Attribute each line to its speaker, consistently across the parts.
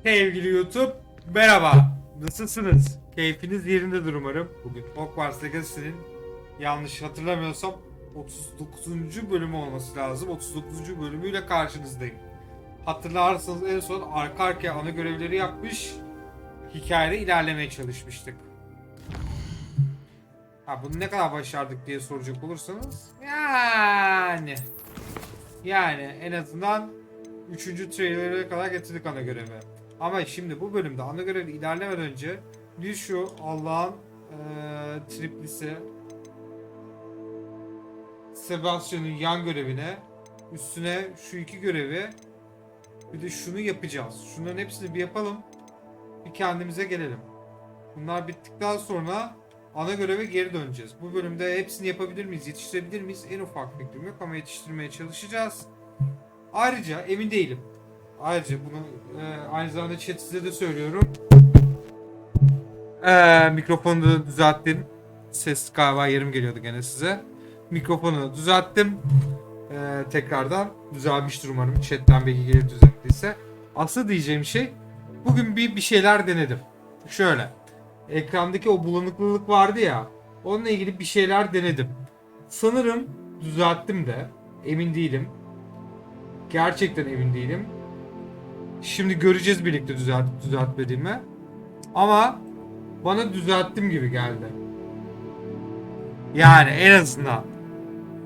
Speaker 1: Sevgili YouTube, merhaba. Nasılsınız? Keyfiniz yerindedir umarım. Bugün Hogwarts Legacy'nin yanlış hatırlamıyorsam 39. bölümü olması lazım. 39. bölümüyle karşınızdayım. Hatırlarsanız en son arka arkaya ana görevleri yapmış, hikayede ilerlemeye çalışmıştık. Bunu ne kadar başardık diye soracak olursanız yani en azından 3. trailer'e kadar getirdik ana görevi. Ama şimdi bu bölümde ana görevi ilerlemeden önce bir şu Allah'ın triplisi Sebastian'ın yan görevine, üstüne şu iki görevi, bir de şunu yapacağız. Şunların hepsini bir yapalım. Bir kendimize gelelim. Bunlar bittikten sonra ana göreve geri döneceğiz. Bu bölümde hepsini yapabilir miyiz, yetiştirebilir miyiz? En ufak fikrim yok ama yetiştirmeye çalışacağız. Ayrıca emin değilim. Ayrıca bunu aynı zamanda chat size de söylüyorum. Mikrofonu da düzelttim. Ses galiba yarım geliyordu gene size. Mikrofonu düzelttim. Tekrardan düzelmiştir umarım. Chat'ten belki gelir düzelttiyse. Asıl diyeceğim şey, bugün bir şeyler denedim. Şöyle. Ekrandaki o bulanıklılık vardı ya. Onunla ilgili bir şeyler denedim. Sanırım düzelttim de. Emin değilim. Gerçekten emin değilim. Şimdi göreceğiz birlikte düzeltmediğimi. Ama bana düzelttim gibi geldi. Yani en azından.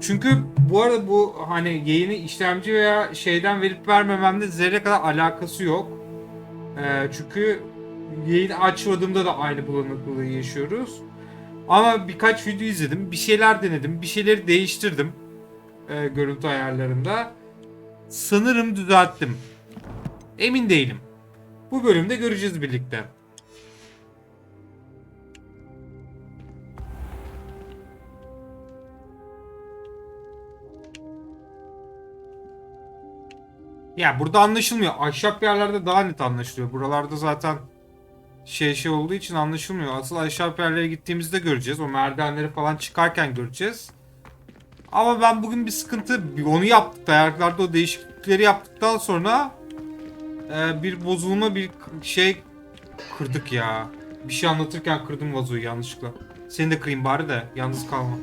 Speaker 1: Çünkü bu arada bu hani yayını işlemci veya şeyden verip vermememde zerre kadar alakası yok. Çünkü yayını açmadığımda da aynı bulanıklığı yaşıyoruz. Ama birkaç video izledim. Bir şeyler denedim. Bir şeyleri değiştirdim. Görüntü ayarlarında. Sanırım düzelttim. Emin değilim. Bu bölümde göreceğiz birlikte. Ya burada anlaşılmıyor. Ahşap yerlerde daha net anlaşılıyor. Buralarda zaten şey olduğu için anlaşılmıyor. Asıl ahşap yerlere gittiğimizde göreceğiz. O merdivenleri falan çıkarken göreceğiz. Ama ben bugün bir sıkıntı, onu yaptık. Ayarlarda o değişiklikleri yaptıktan sonra bir bozulma, bir şey kırdık ya. Bir şey anlatırken kırdım vazoyu yanlışlıkla. Seni de kırayım bari de yalnız kalma.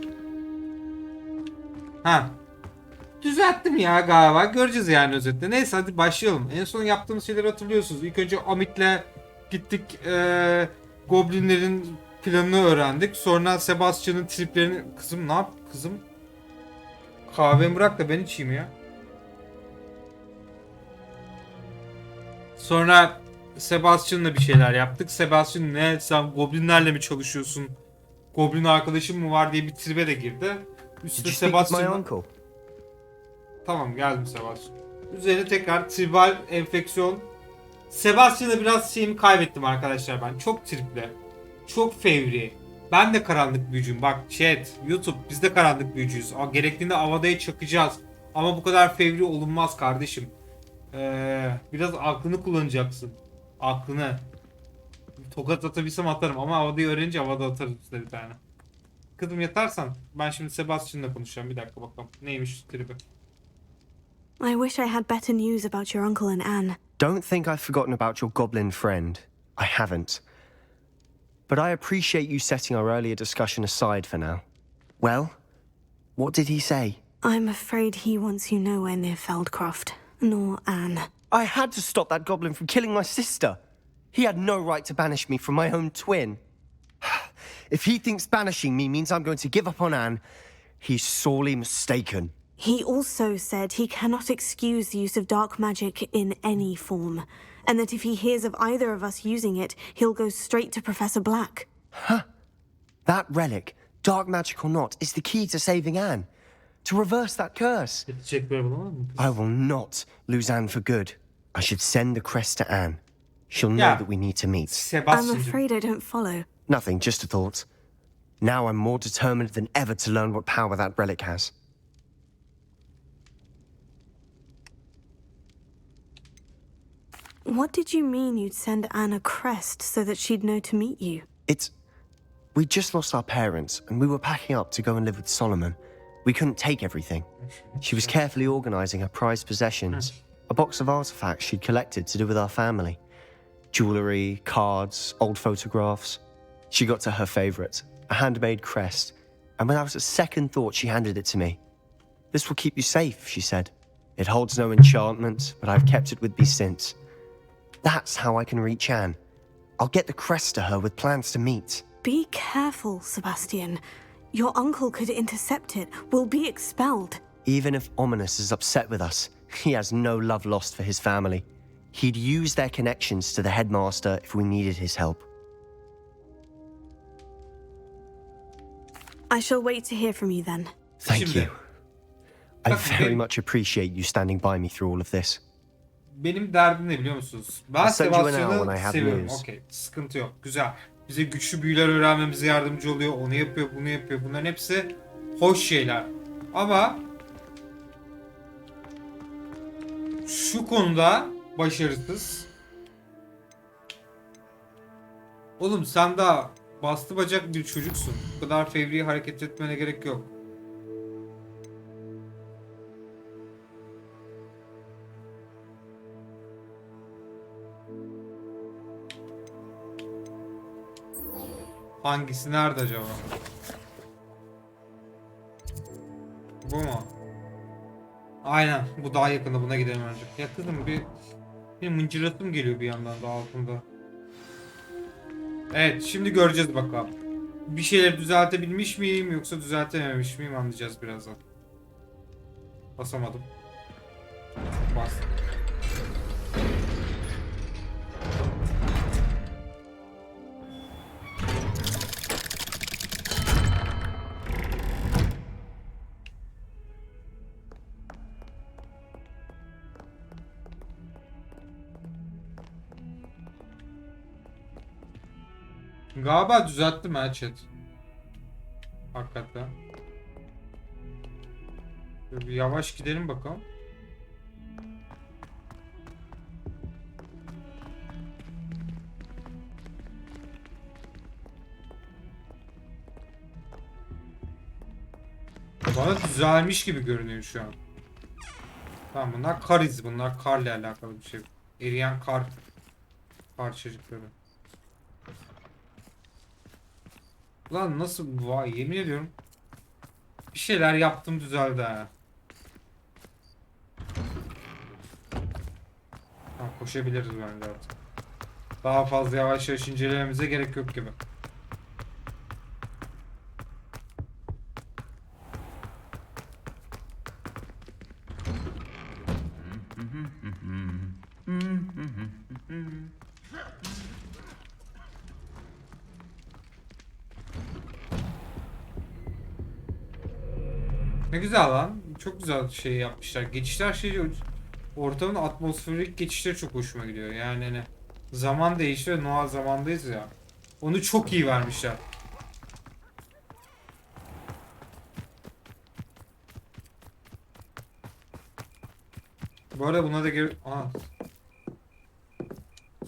Speaker 1: Düzelttim ya galiba. Göreceğiz yani özetle. Neyse hadi başlayalım. En son yaptığımız şeyleri hatırlıyorsunuz. İlk önce Amit'le gittik. Goblinlerin planını öğrendik. Sonra Sebastian'ın triplerini... Kızım ne yap? Kızım. Kahvemi bırak da ben içeyim ya. Sonra Sebastian'la bir şeyler yaptık. Sebastian ne? Sen goblinlerle mi çalışıyorsun? Goblin arkadaşım mı var diye bir tribe de girdi. Üstüne Sebastian'la... Tamam geldim Sebastian. Üzerine tekrar tribal enfeksiyon. Sebastian'la biraz şeyimi kaybettim arkadaşlar ben. Çok tripli. Çok fevri. Ben de karanlık büyücüyüm. Bak chat, YouTube biz de karanlık büyücüyüz. Gerektiğinde Avada'ya çakacağız. Ama bu kadar fevri olunmaz kardeşim. Biraz aklını kullanacaksın. Aklını. Tokat atabilsem atarım ama Avada'yı öğrenince Avada atarım size bir tane. Kızım yatarsan ben şimdi Sebastian'la konuşacağım. Bir dakika bakalım. Neymiş tribi?
Speaker 2: I wish I had better news about your uncle and Anne.
Speaker 3: Don't think I've forgotten about your goblin friend. I haven't. But I appreciate you setting our earlier discussion aside for now. Well, what did he say?
Speaker 2: I'm afraid he wants you nowhere near Feldcroft, nor Anne.
Speaker 3: I had to stop that goblin from killing my sister. He had no right to banish me from my own twin. If he thinks banishing me means I'm going to give up on Anne, he's sorely mistaken.
Speaker 2: He also said he cannot excuse the use of dark magic in any form, and that if he hears of either of us using it, he'll go straight to Professor Black.
Speaker 3: Huh? That relic, dark magic or not, is the key to saving Anne. To reverse that curse. I will not lose Anne for good. I should send the crest to Anne. She'll know that we need to meet.
Speaker 2: I'm afraid I don't follow.
Speaker 3: Nothing, just a thought. Now I'm more determined than ever to learn what power that relic has.
Speaker 2: What did you mean you'd send Anne a crest so that she'd know to meet you?
Speaker 3: We just lost our parents, and we were packing up to go and live with Solomon. We couldn't take everything. She was carefully organizing her prized possessions. a box of artifacts she'd collected to do with our family. Jewellery, cards, old photographs. She got to her favourite, a handmade crest, and without a second thought she handed it to me. "This will keep you safe," she said. "It holds no enchantment, but I've kept it with me since. That's how I can reach Anne. I'll get the crest to her with plans to meet."
Speaker 2: Be careful, Sebastian. Your uncle could intercept it. We'll be expelled.
Speaker 3: Even if Ominous is upset with us, he has no love lost for his family. He'd use their connections to the headmaster if we needed his help.
Speaker 2: I shall wait to hear from you then.
Speaker 3: Thank you. I
Speaker 1: Bak,
Speaker 3: very much appreciate you standing by me through all of this.
Speaker 1: Benim derdim ne biliyor musunuz? Ben
Speaker 3: send you an hour when I
Speaker 1: Sebastian'ı
Speaker 3: have
Speaker 1: seviyorum.
Speaker 3: news.
Speaker 1: Okey, sıkıntı yok. Güzel. Bize güçlü büyüler öğrenmemize yardımcı oluyor. Onu yapıyor, bunu yapıyor. Bunların hepsi hoş şeyler. Ama şu konuda başarısız. Oğlum sen daha bastı bacak bir çocuksun. Bu kadar fevri hareket etmene gerek yok. Hangisi nerede acaba? Bu mu? Aynen, bu daha yakında, buna gidelim önce. Yakınım, bir mıncıratım geliyor bir yandan da altında. Evet, şimdi göreceğiz bakalım. Bir şeyleri düzeltebilmiş miyim yoksa düzeltememiş miyim anlayacağız birazdan. Basamadım. Bas. Galiba düzelttim ha chat. Hakikaten. Böyle bir yavaş gidelim bakalım. Bana düzelmiş gibi görünüyor şu an. Tamam, bunlar kar izi. Bunlar karla alakalı bir şey. Eriyen kar parçacıkları. Lan nasıl, vay yemin ediyorum. Bir şeyler yaptım, düzeldi ha. Tamam, koşabiliriz bence artık. Daha fazla yavaş yavaş incelememize gerek yok gibi. Ne güzel lan. Çok güzel şey yapmışlar. Geçişler ortamın atmosferik geçişleri çok hoşuma gidiyor. Yani hani zaman değişiyor. Noah zamandayız ya. Onu çok iyi vermişler. Bu arada buna da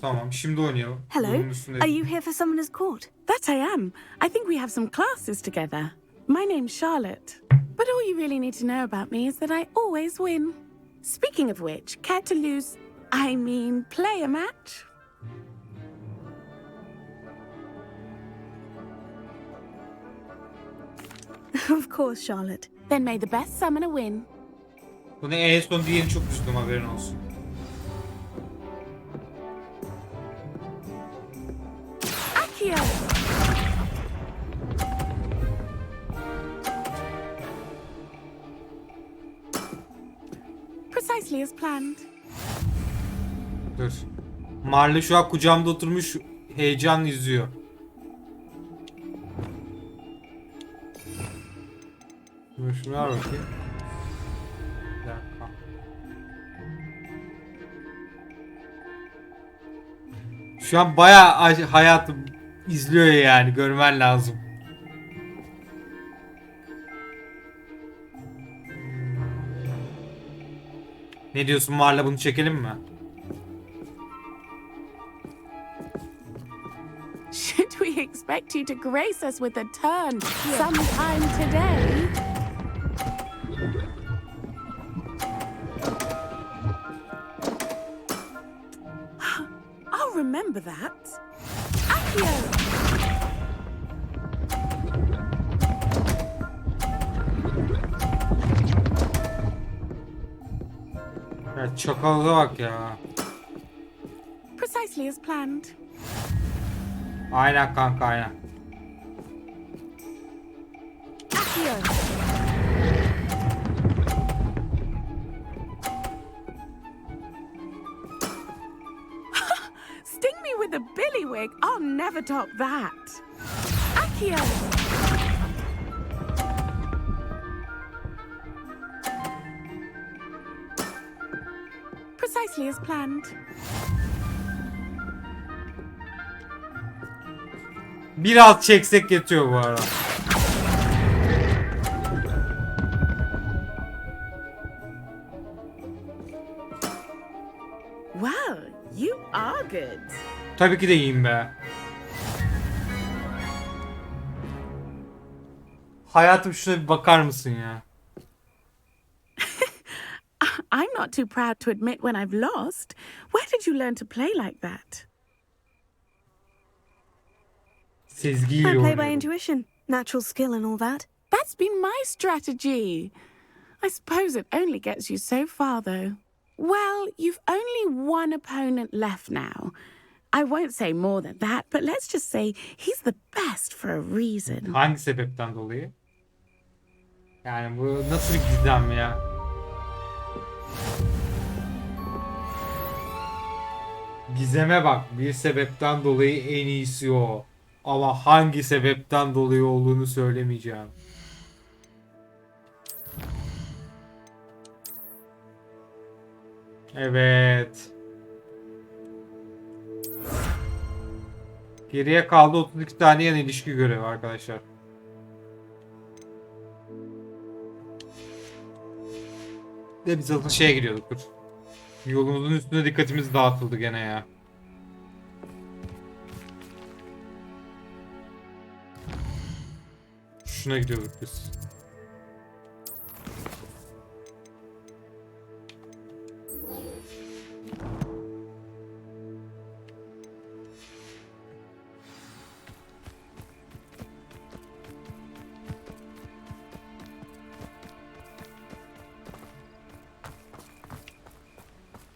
Speaker 1: Tamam, şimdi oynayalım.
Speaker 2: Hello, are you here for Summoner's Court?
Speaker 4: That I am. I think we have some classes together. My name's Charlotte. But all you really need to know about me is that I always win. Speaking of which, care to play a match?
Speaker 2: Of course, Charlotte.
Speaker 4: Then may the best summoner win.
Speaker 1: Bunu en son diyeni çok üzüldüm, haberin olsun.
Speaker 4: Accio! Precisely as planned.
Speaker 1: Dur. Marley şu an kucağımda oturmuş, heyecanla izliyor. Dur şunu ver bakayım. Bir dakika. Şu an bayağı hayatım izliyor yani, görmen lazım. Ne diyorsun Marla, bunu çekelim mi?
Speaker 4: Should we expect you to grace us with a turn sometime today? I'll remember that. Accio!
Speaker 1: Ya çakala bak ya.
Speaker 4: Precisely as planned.
Speaker 1: Aynen kanka aynen.
Speaker 4: Accio! Sting me with a billywig. I'll never top that. Accio! Precisely as planned.
Speaker 1: Biraz çeksek yetiyor bu arada.
Speaker 4: Well, you are good.
Speaker 1: Tabii ki de iyiyim be. Hayatım şuna bir bakar mısın ya?
Speaker 4: I'm not too proud to admit when I've lost. Where did you learn to play like that?
Speaker 1: Sezgiyle
Speaker 2: I play by
Speaker 1: oynuyorum.
Speaker 2: intuition, natural skill and all that.
Speaker 4: That's been my strategy. I suppose it only gets you so far, though. Well, you've only one opponent left now. I won't say more than that, but let's just say he's the best for a reason.
Speaker 1: Hangi sebepten dolayı? Yani bu nasıl bir gizem ya? Gizeme bak. Bir sebepten dolayı en iyisi o. Ama hangi sebepten dolayı olduğunu söylemeyeceğim. Evet. Geriye kaldı 32 tane yan ilişki görevi arkadaşlar. De biz zaten şeye gidiyorduk dur. Yolumuzun üstüne dikkatimiz dağıtıldı gene ya. Şuna gidiyorduk biz.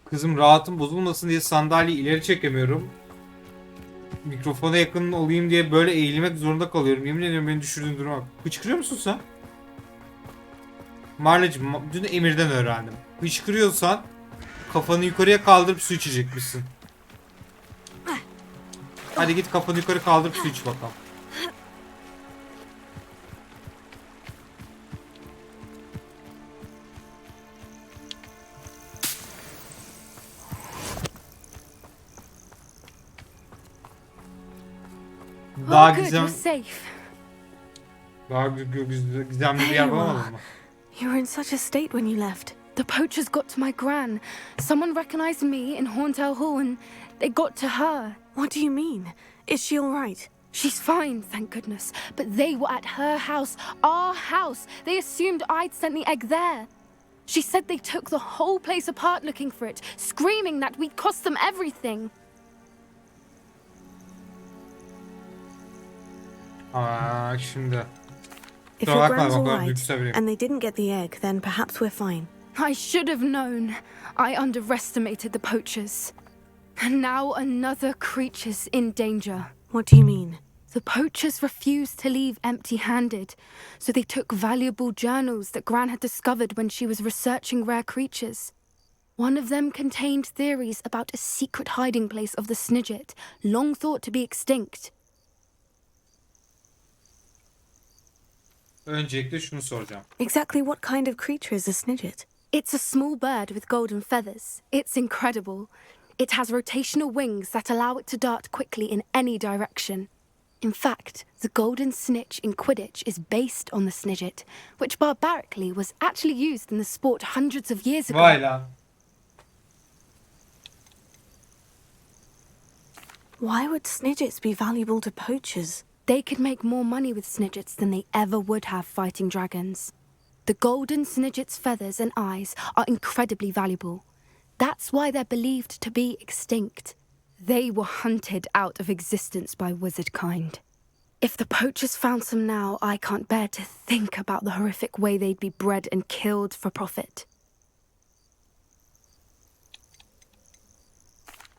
Speaker 1: Kızım rahatım bozulmasın diye sandalyeyi ileri çekemiyorum. Mikrofona yakın olayım diye böyle eğilmek zorunda kalıyorum. Yemin ediyorum beni düşürdüğün duruma bak. Hıçkırıyor musun sen? Marlacığım dün Emir'den öğrendim. Hıçkırıyorsan kafanı yukarıya kaldırıp su içecekmişsin. Hadi git kafanı yukarı kaldırıp su iç bakalım. Daha gizemli bir yer bulamadın mı?
Speaker 2: You were in such a state when you left.
Speaker 5: The poachers got to my gran. Someone recognized me in Horntail Hall and they got to her.
Speaker 2: What do you mean? Is she all right?
Speaker 5: She's fine, thank goodness. But they were at her house, our house. They assumed I'd sent the egg there. She said they took the whole place apart looking for it, screaming that we'd cost them everything.
Speaker 1: Aa şimdi.
Speaker 2: If
Speaker 1: Kusura
Speaker 2: your
Speaker 1: bakma,
Speaker 2: grand's all
Speaker 1: bak,
Speaker 2: right
Speaker 1: duygusal biriyim.
Speaker 2: and they didn't get the egg, then perhaps we're fine.
Speaker 5: I should have known. I underestimated the poachers. And now another creature's in danger.
Speaker 2: What do you mean?
Speaker 5: The poachers refused to leave empty-handed, so they took valuable journals that Gran had discovered when she was researching rare creatures. One of them contained theories about a secret hiding place of the Snidget, long thought to be extinct.
Speaker 1: Öncelikle şunu soracağım.
Speaker 2: Exactly what kind of creature is a Snidget?
Speaker 5: It's a small bird with golden feathers. It's incredible. It has rotational wings that allow it to dart quickly in any direction. In fact, the golden snitch in Quidditch is based on the Snidget, which barbarically was actually used in the sport hundreds of years ago.
Speaker 1: Vay lan.
Speaker 2: Why would Snidgets be valuable to poachers?
Speaker 5: They could make more money with Snidgets than they ever would have fighting dragons. The golden Snidget's feathers and eyes are incredibly valuable. That's why they're believed to be extinct. They were hunted out of existence by wizard kind. If the poachers found some now, I can't bear to think about the horrific way they'd be bred and killed for profit.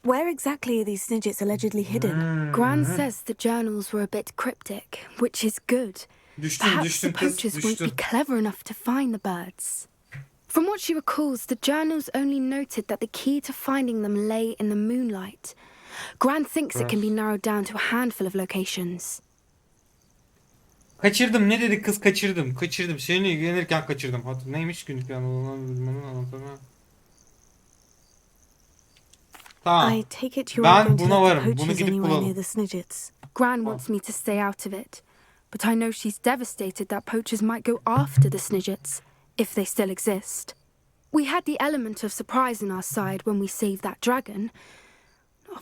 Speaker 2: Where exactly are these snidgets allegedly hidden?
Speaker 5: Gran says the journals were a bit cryptic, which is good. Perhaps the poachers won't be clever enough to find the birds. From what she recalls, the journals only noted that the key to finding them lay in the moonlight. Gran thinks it can be narrowed down to a handful of locations.
Speaker 1: Kaçırdım. Ne dedi kız? Kaçırdım. Kaçırdım. Seninle ilgilenirken kaçırdım. Neymiş günlük planı? Tamam.
Speaker 2: I take it you're going to
Speaker 1: buna
Speaker 2: let the
Speaker 1: varım. Bunu
Speaker 2: poachers
Speaker 1: gidip
Speaker 2: anywhere near
Speaker 1: bulalım.
Speaker 2: the snidgets.
Speaker 5: Gran wants me to stay out of it, but I know she's devastated that poachers might go after the snidgets, if they still exist. We had the element of surprise on our side when we saved that dragon,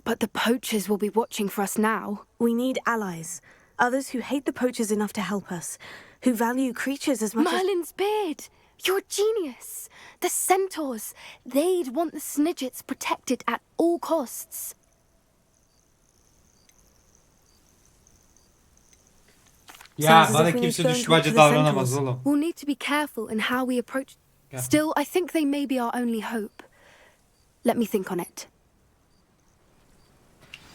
Speaker 5: but the poachers will be watching for us now.
Speaker 2: We need allies. Others who hate the poachers enough to help us. Who value creatures as much as...
Speaker 5: Merlin's beard! You're a genius! The centaurs! They'd want the snidgets protected at all costs.
Speaker 1: Ya
Speaker 2: Sounds as
Speaker 1: bana
Speaker 2: if we need
Speaker 1: kimse
Speaker 2: to go and
Speaker 1: düşmanca
Speaker 2: talk to the
Speaker 1: davranamaz
Speaker 2: centaurs.
Speaker 1: oğlum.
Speaker 5: We'll need to be careful in how we approach...
Speaker 1: Yeah.
Speaker 5: Still, I think they may be our only hope. Let me think on it.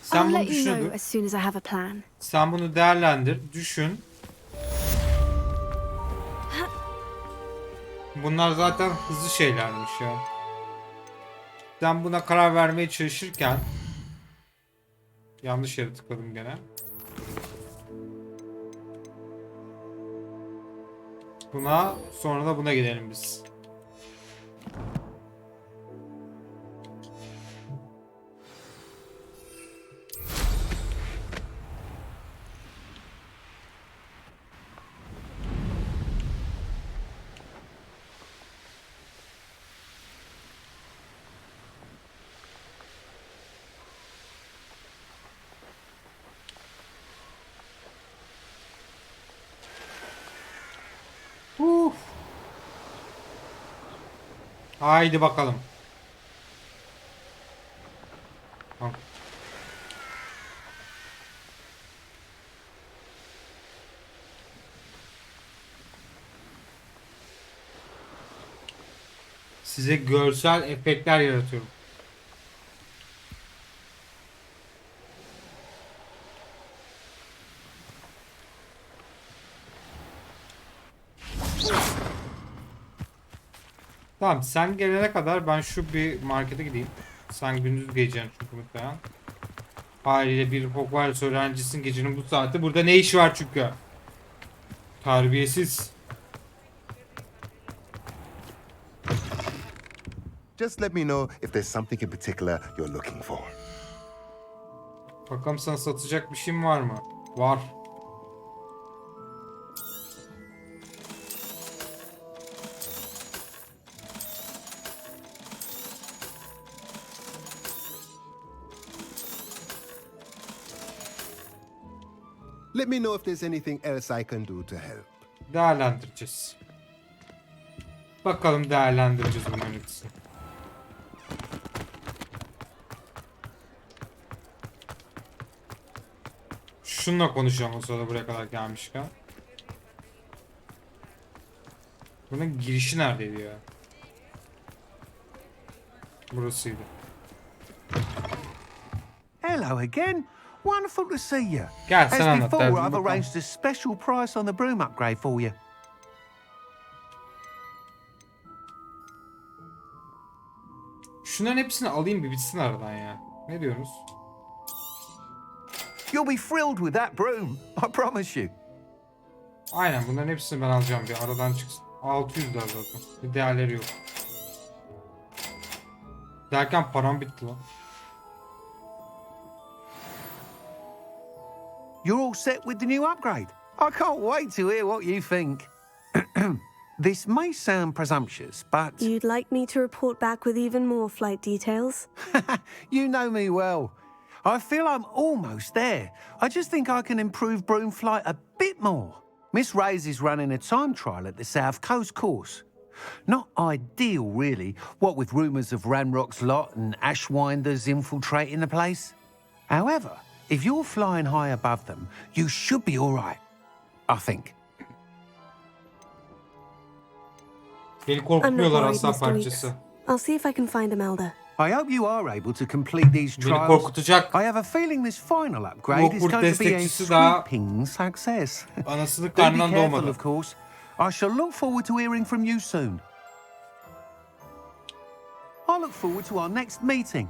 Speaker 1: Sen
Speaker 5: I'll
Speaker 1: bunu
Speaker 5: let you know
Speaker 1: düşün.
Speaker 5: as soon as I have a plan.
Speaker 1: Sen bunu değerlendir. Düşün. Bunlar zaten hızlı şeylermiş ya. Sen buna karar vermeye çalışırken yanlış yere tıkladım gene. Buna sonra da buna gidelim biz. Haydi bakalım. Tamam. Size görsel efektler yaratıyorum. Tamam, sen gelene kadar ben şu bir markete gideyim. Sen gündüz geleceksin çünkü muhtemelen. Haliyle bir Hogwarts öğrencisin, gecenin bu saati. Burada ne işi var çünkü? Terbiyesiz.
Speaker 6: Just let me know if there's something in particular you're looking for.
Speaker 1: Bakalım sana satacak bir şeyim var mı? Var.
Speaker 6: Let me know if there's anything else I can do to help.
Speaker 1: Değerlendireceğiz. Bakalım değerlendireceğiz bunların hepsini. Şununla konuşacağım o sırada buraya kadar gelmişken. Bunun girişi neredeydi ya? Burasıydı.
Speaker 7: Hello again. Wonderful to see you.
Speaker 1: Gel sen
Speaker 7: As
Speaker 1: anlat
Speaker 7: before,
Speaker 1: derdini
Speaker 7: I've
Speaker 1: bakalım.
Speaker 7: arranged a special price on the broom upgrade for you.
Speaker 1: Şunların hepsini alayım bir bitsin aradan ya. Ne diyorsunuz?
Speaker 7: You'll be thrilled with that broom, I promise you.
Speaker 1: Aynen, bunların hepsini ben alacağım, bir aradan çıksın. 600 lira zaten. Bir değerleri yok. Derken param bitti lan.
Speaker 7: You're all set with the new upgrade. I can't wait to hear what you think. This may sound presumptuous, but
Speaker 2: You'd like me to report back with even more flight details?
Speaker 7: you know me well. I feel I'm almost there. I just think I can improve broom flight a bit more. Miss Ray's is running a time trial at the South Coast course. Not ideal, really, what with rumours of Ranrock's lot and Ashwinders infiltrating the place. However, if you're flying high above them, you should be all right. I think.
Speaker 1: Beni
Speaker 2: I'm not
Speaker 1: korkutmuyorlar
Speaker 2: worried,
Speaker 1: aslan
Speaker 2: Mr.
Speaker 1: parçası.
Speaker 2: Weeks. I'll see if I can find Imelda.
Speaker 7: I hope you are able to complete these
Speaker 1: Beni
Speaker 7: trials.
Speaker 1: korkutacak.
Speaker 7: I have a feeling this final upgrade is
Speaker 1: Hogwarts
Speaker 7: going to be a
Speaker 1: destekçisi daha
Speaker 7: sweeping success.
Speaker 1: anasını
Speaker 7: Do be
Speaker 1: karnından
Speaker 7: careful,
Speaker 1: doğmadı.
Speaker 7: of course. I shall look forward to hearing from you soon. I look forward to our next meeting.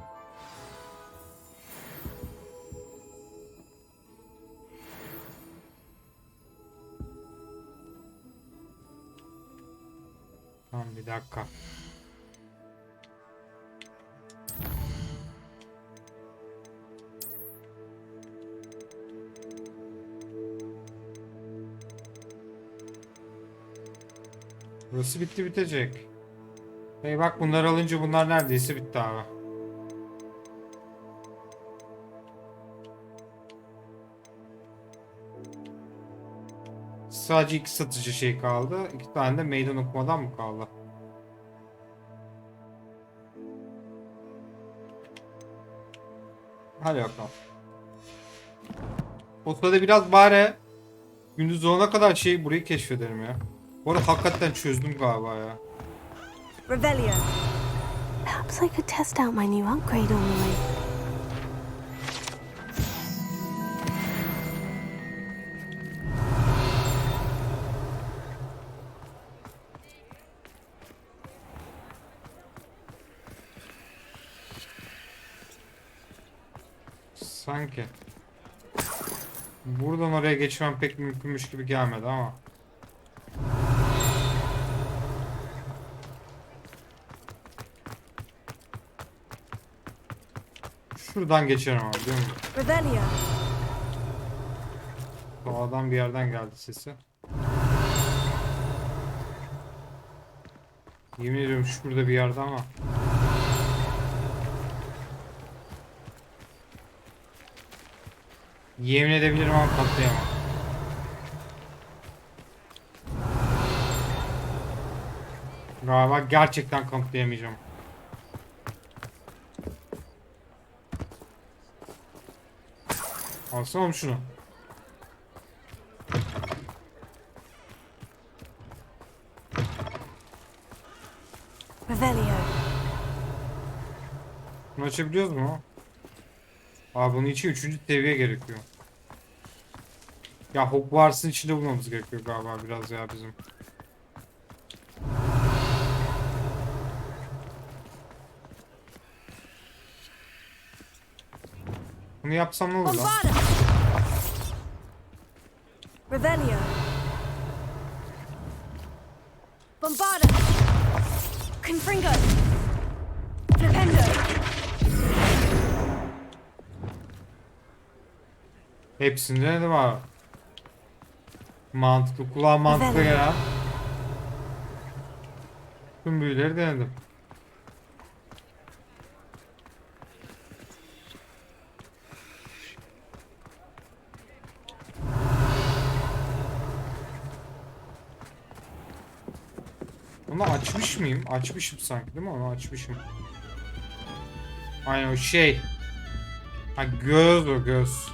Speaker 1: Tamam bir dakika. Burası bitti bitecek. Hey bak bunları alınca bunlar neredeyse bitti abi. Sadece 2 satıcı şey kaldı. 2 tane de meydan okumadan mı kaldı? Hadi bakalım. O sırada biraz bari gündüz olana kadar burayı keşfederim ya. Bu arada hakikaten çözdüm galiba ya.
Speaker 2: Revelio. Perhaps I could test out my new upgrade on the way.
Speaker 1: Sanki. Buradan oraya geçmem pek mümkünmüş gibi gelmedi ama. Şuradan geçerim abi değil mi?
Speaker 2: Revelio.
Speaker 1: Doğadan bir yerden geldi sesi. Yemin ediyorum şurada bir yerde ama. Yemin edebilirim ama katlayamam. Galiba gerçekten kanıtlayamayacağım. Alsana şunu.
Speaker 2: Revelio.
Speaker 1: Bunu açabiliyoruz mu? Abi bunun için 3. seviye gerekiyor. Ya Hogwarts'ın içinde bulmamız gerekiyor galiba biraz ya bizim. Bunu yapsam ne olur lan?
Speaker 2: Revelio.
Speaker 5: Bombarda! Confringo! Flipendo!
Speaker 1: Hepsinde de var. Mantıklı, kulağa mantıklı gelen. Tüm büyüleri denedim. Onu açmış mıyım? Açmışım sanki değil mi? Onu açmışım. Aynen o şey. Ha göz o göz.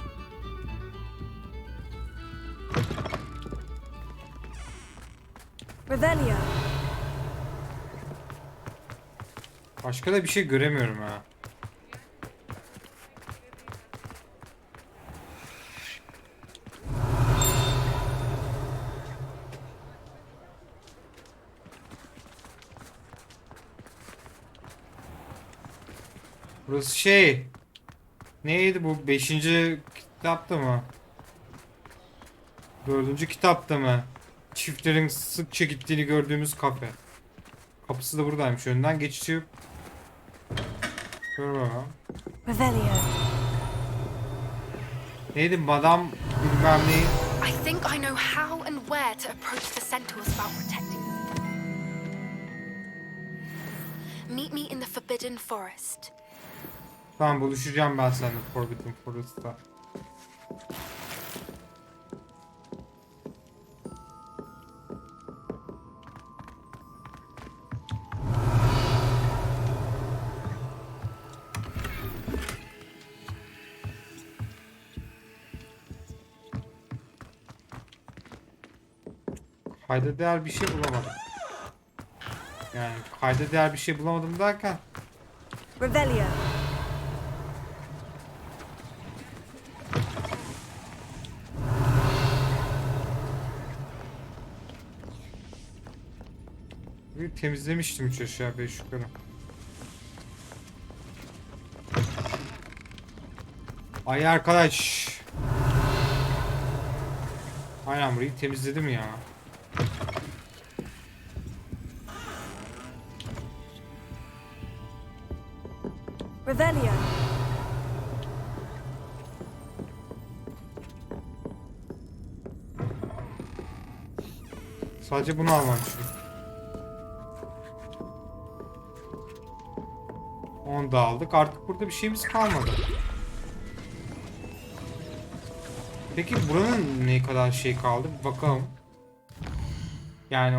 Speaker 2: Revelio.
Speaker 1: Başka da bir şey göremiyorum ha. Burası şey. Neydi bu? 5. kitapta mı? 4. kitapta mı? Çiftlerin sıkça gittiğini gördüğümüz kafe. Kapısı da buradaymış. Önden geçiyor. Dur bakalım.
Speaker 2: Revelio.
Speaker 1: Neydi? Madam bilmem neyi.
Speaker 5: I think I know how and where to approach the centaurs about protecting them. Meet me in the Forbidden Forest.
Speaker 1: Tamam buluşacağım ben seninle Forbidden Forest'ta. Kayda değer bir şey bulamadım. Yani kayda değer bir şey bulamadım derken.
Speaker 2: Revelio.
Speaker 1: Bir temizlemiştim 3 aşağı 5 yukarı. Ay arkadaş. Aynen burayı temizledim ya.
Speaker 2: Revelio.
Speaker 1: Sadece bunu almamışım. Onu da aldık. Artık burada bir şeyimiz kalmadı. Peki buranın ne kadar şey kaldı? Bir bakalım. Yani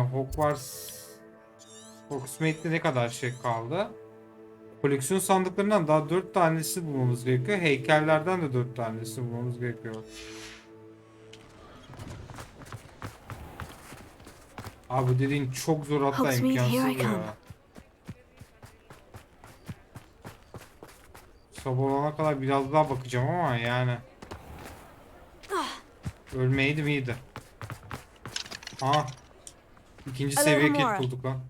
Speaker 1: Hogsmeade'de ne kadar şey kaldı? Koleksiyon sandıklarından daha 4 tanesi bulmamız gerekiyor. Heykellerden de 4 tanesi bulmamız gerekiyor. Abi bu dediğin çok zor, hatta
Speaker 2: Hogsmeade, here I
Speaker 1: imkansız
Speaker 2: come.
Speaker 1: ya. Sabah olana kadar biraz daha bakacağım ama yani. Ölmeydi miydi? Aha. İkinci
Speaker 2: Alo,
Speaker 1: seviye
Speaker 2: Homora.
Speaker 1: kit bulduk lan.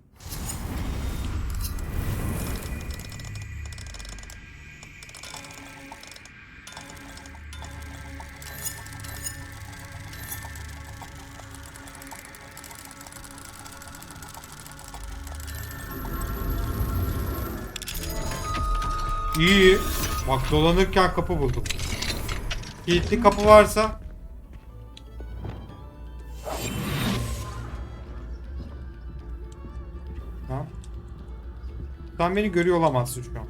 Speaker 1: İyi. Bak dolanırken kapı bulduk. Kilitli kapı varsa. Ha? Sen beni görüyor olamazsın şu an.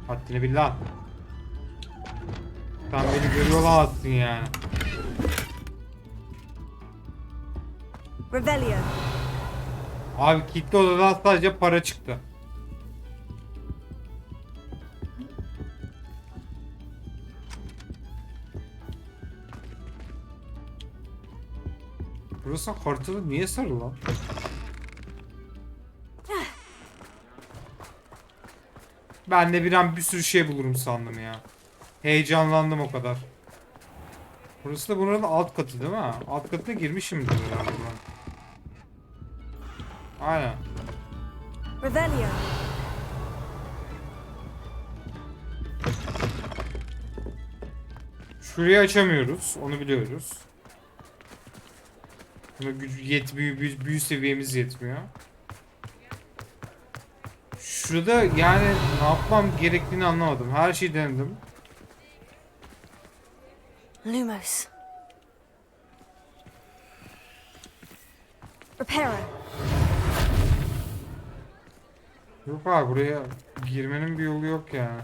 Speaker 1: Haddini bil lan. Sen beni görüyor olamazsın yani.
Speaker 2: Revelio.
Speaker 1: Abi kilitli odadan sadece para çıktı. Burası haritada niye sarı lan? Ben de bir an bir sürü şey bulurum sandım ya. Heyecanlandım o kadar. Burası da buranın alt katı değil mi? Alt katına girmişimdir herhalde buranın. Aynen.
Speaker 2: Revelio.
Speaker 1: Şurayı açamıyoruz. Onu biliyoruz. Buna gücü yetmiyor. Büyü seviyemiz yetmiyor. Şurada yani ne yapmam gerektiğini anlamadım. Her şeyi denedim.
Speaker 2: Lumos. Reparo.
Speaker 1: Yok abi, buraya girmenin bir yolu yok yani.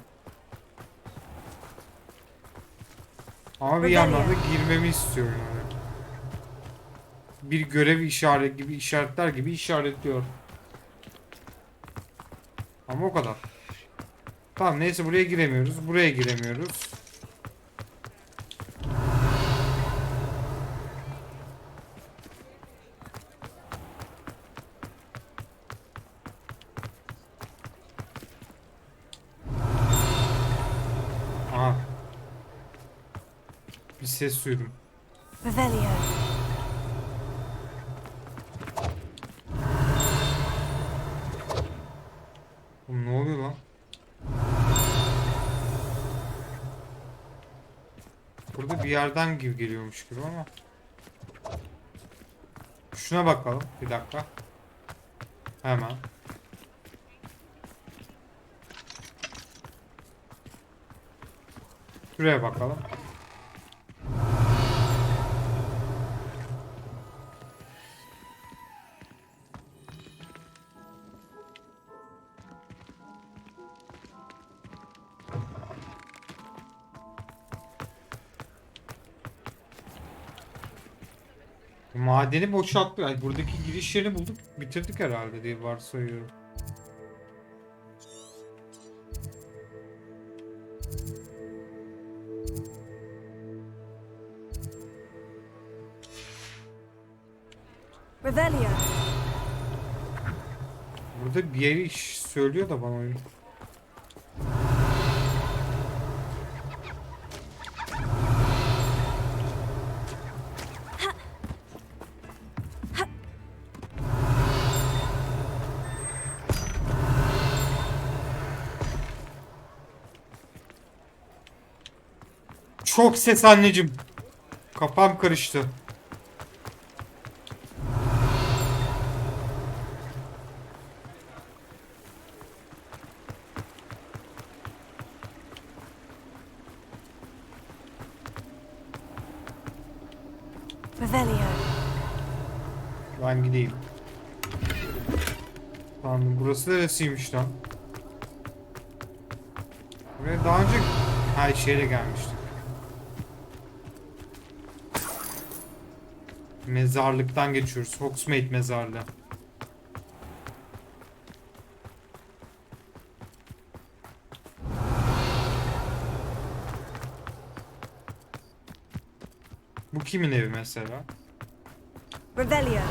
Speaker 1: Ama bir yandan da girmemi istiyor yani. Bir görev işaret gibi, işaretler gibi işaretliyor. Ama o kadar. Tamam neyse, buraya giremiyoruz. Buraya giremiyoruz. Aha. Bir ses duydum.
Speaker 2: Revelio.
Speaker 1: Oğlum ne oluyor lan? Burada bir yerden gibi geliyormuş gibi ama. Şuna bakalım bir dakika. Hemen. Şuraya bakalım. Madeni boşalttı. Yani buradaki giriş yerini bulduk. Bitirdik herhalde diye varsayıyorum.
Speaker 2: Revelio.
Speaker 1: Burada bir yeri söylüyor da bana oyun. Çok ses anneciğim. Kafam karıştı.
Speaker 2: Revelio.
Speaker 1: Ben gideyim. Tamam, burası neresiymiş lan? Ve daha önce her şehre gelmiştik. Mezarlıktan geçiyoruz. Hogsmeade mezarlığı. Bu kimin evi mesela?
Speaker 2: Revelio.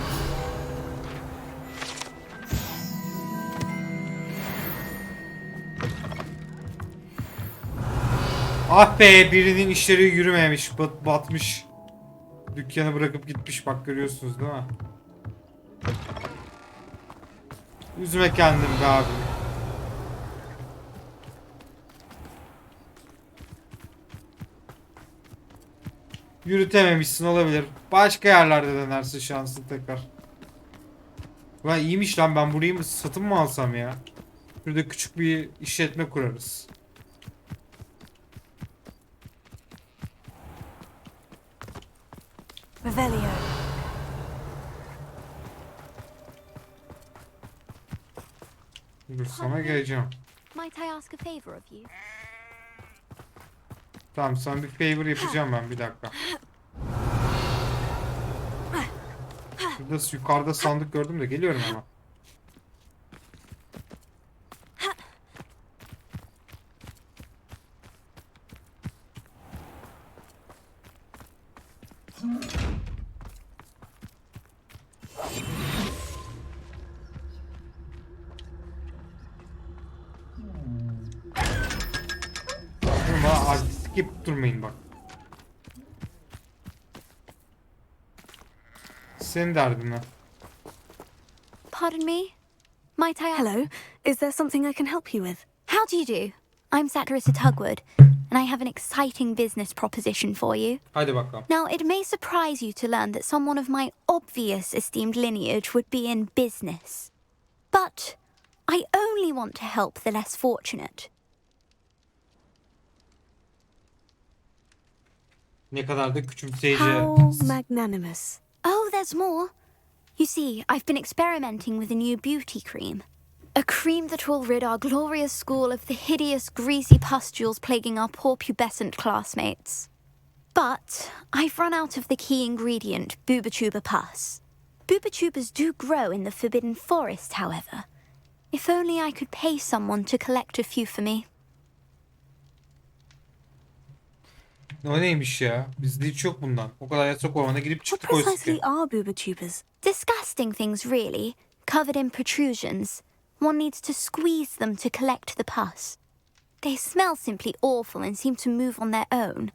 Speaker 1: Ah be, birinin işleri yürümemiş, batmış. Dükkanı bırakıp gitmiş, bak görüyorsunuz değil mi? Üzme kendim be abi. Yürütememişsin, olabilir. Başka yerlerde denersin şansın tekrar. Ulan iyiymiş lan, ben burayı satın mı alsam ya? Şurada küçük bir işletme kurarız.
Speaker 2: Revelio.
Speaker 1: Dur, sana geleceğim.
Speaker 5: Might I ask a favor of you?
Speaker 1: Tamam, sana bir favor yapacağım ben, bir dakika. Şurada yukarıda sandık gördüm de geliyorum ama. Ama artistik yapıp durmayın bak. Senin derdin ne?
Speaker 5: Pardon me? Might I ask?
Speaker 2: Hello. Is there something I can help you with?
Speaker 5: How do you do? I'm Satirissa Tugwood, and I have an exciting business proposition for you.
Speaker 1: Hadi bakalım.
Speaker 5: Now, it may surprise you to learn that someone of my obvious esteemed lineage would be in business. But I only want to help the less fortunate.
Speaker 1: Ne kadar da küçümseyici.
Speaker 2: How magnanimous.
Speaker 5: Oh, there's more. You see, I've been experimenting with a new beauty cream. A cream that will rid our glorious school of the hideous, greasy pustules plaguing our poor pubescent classmates. But I've run out of the key ingredient, booba-tuba pus. Booba-tubas do grow in the Forbidden Forest, however. If only I could pay someone to collect a few for me.
Speaker 1: O neymiş ya? Bizde hiç yok bundan. O kadar yasak ormana girip
Speaker 2: What
Speaker 1: çıktık oysa
Speaker 2: precisely
Speaker 1: ki.
Speaker 2: are booba-tubas?
Speaker 5: Disgusting things, really, covered in protrusions. One needs to squeeze them to collect the pus. They smell simply awful and seem to move on their own.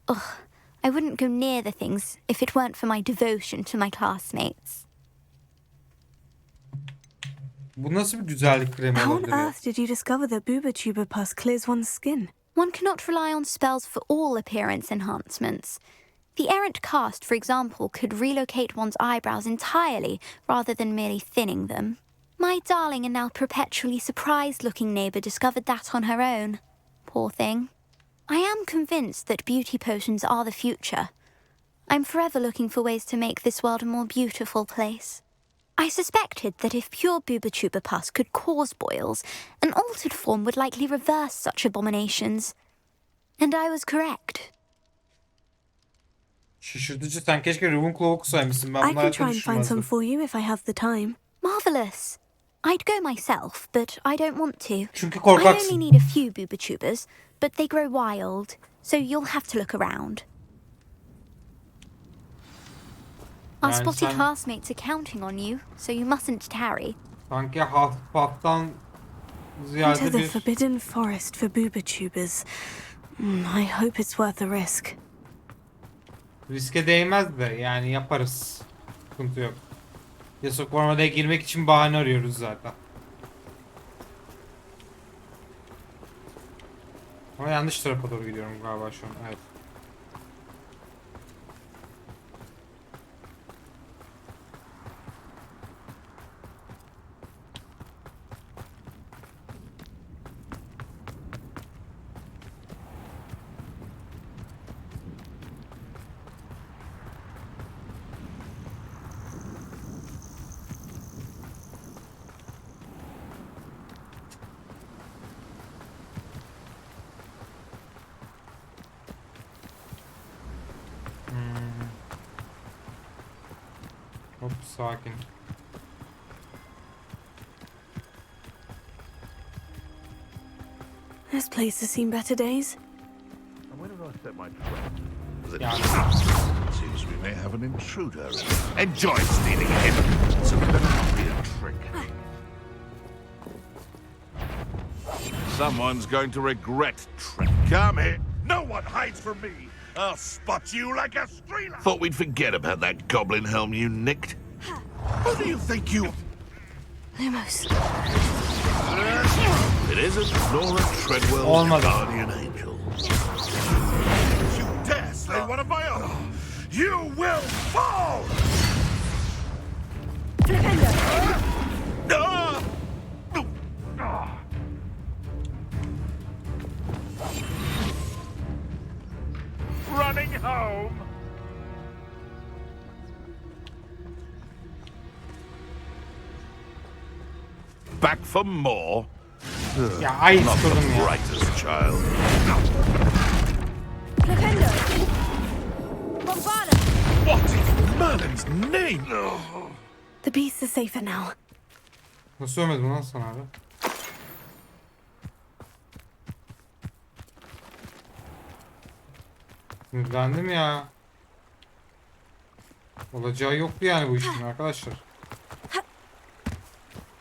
Speaker 5: Ugh, I wouldn't go near the things if it weren't for my devotion to my classmates.
Speaker 1: Bu nasıl bir güzellik kremi
Speaker 2: How on
Speaker 1: olabilir ya?
Speaker 2: earth did you discover that booba-tuba pus clears one's skin?
Speaker 5: One cannot rely on spells for all appearance enhancements. The errant cast, for example, could relocate one's eyebrows entirely rather than merely thinning them. My darling and now perpetually surprised-looking neighbour discovered that on her own. Poor thing. I am convinced that beauty potions are the future. I'm forever looking for ways to make this world a more beautiful place. I suspected that if pure booba-tuba pus could cause boils, an altered form would likely reverse such abominations. And I was correct.
Speaker 1: Şaşırtıcı, sen keşke Ravenclaw okusaymışsın. Ben
Speaker 2: I
Speaker 1: bunları
Speaker 2: can try and find some
Speaker 1: düşünmezdim.
Speaker 2: for you if I have the time.
Speaker 8: Marvellous. I'd go myself, but I don't want to.
Speaker 1: Çünkü
Speaker 8: I only
Speaker 1: korkaksın.
Speaker 8: need a few booba-tubers, but they grow wild, so you'll have to look around. Our
Speaker 1: Yani
Speaker 8: spotty
Speaker 1: sen-
Speaker 8: classmates are counting on you, so you mustn't tarry.
Speaker 1: Sanki Hufflepuff'tan
Speaker 2: Into
Speaker 1: ziyade
Speaker 2: the
Speaker 1: bir...
Speaker 2: forbidden forest for booba-tubers. I hope it's worth the risk.
Speaker 1: Riske değmez de yani yaparız. Sıkıntı yok. Yasak ormana girmek için bahane arıyoruz zaten. Ama yanlış tarafa doğru gidiyorum galiba şu an. Evet. Hop, sakin.
Speaker 2: This place has seen better days.
Speaker 9: Where did I set my trap? Was it?
Speaker 1: Yeah.
Speaker 9: Seems we may have an intruder. Enjoy stealing him. So it better not be a trick. Someone's going to regret trick. Come here. No one hides from me. I'll spot you like a streeler. Thought we'd forget about that goblin helm you nicked. Who do you think you...
Speaker 2: Lumos.
Speaker 9: It isn't Nora Treadwell's
Speaker 1: Olmadı.
Speaker 9: guardian angel. You dare slay one of my own, you will fall! Ah! Running home. Back for more?
Speaker 1: Ya ay
Speaker 9: Not
Speaker 1: sıkıldım
Speaker 9: the
Speaker 1: ya.
Speaker 9: brightest child. What in Merlin's name?
Speaker 2: The beasts are safer now.
Speaker 1: Nasıl ölmedin lan sen abi? Sinirlendim ya. Olacağı yoktu yani bu işin arkadaşlar.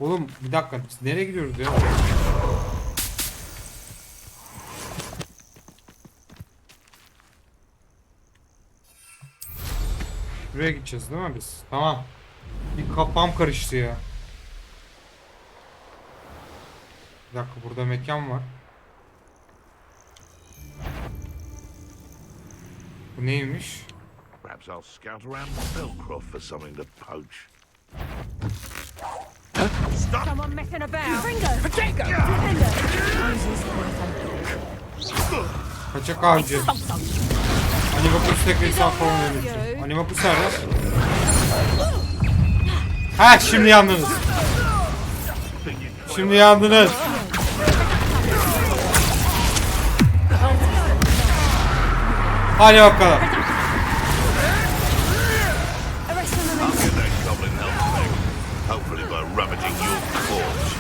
Speaker 1: Oğlum bir dakika, biz nereye gidiyoruz ya? Buraya gideceğiz değil mi biz? Tamam. Bir kafam karıştı ya. Bir dakika, burada mekan var. Bu neymiş?
Speaker 9: Perhaps I'll scout around Belcroft for something to poach. Stop!
Speaker 10: Someone messing about.
Speaker 1: Kaçak avcı. Animapus tek insan formuna dönüştü. Animapus nerede? Ha, şimdi yandınız. Şimdi yandınız. Hadi bakalım.
Speaker 9: I'll get that goblin help thing. Hopefully by rummaging your corpse.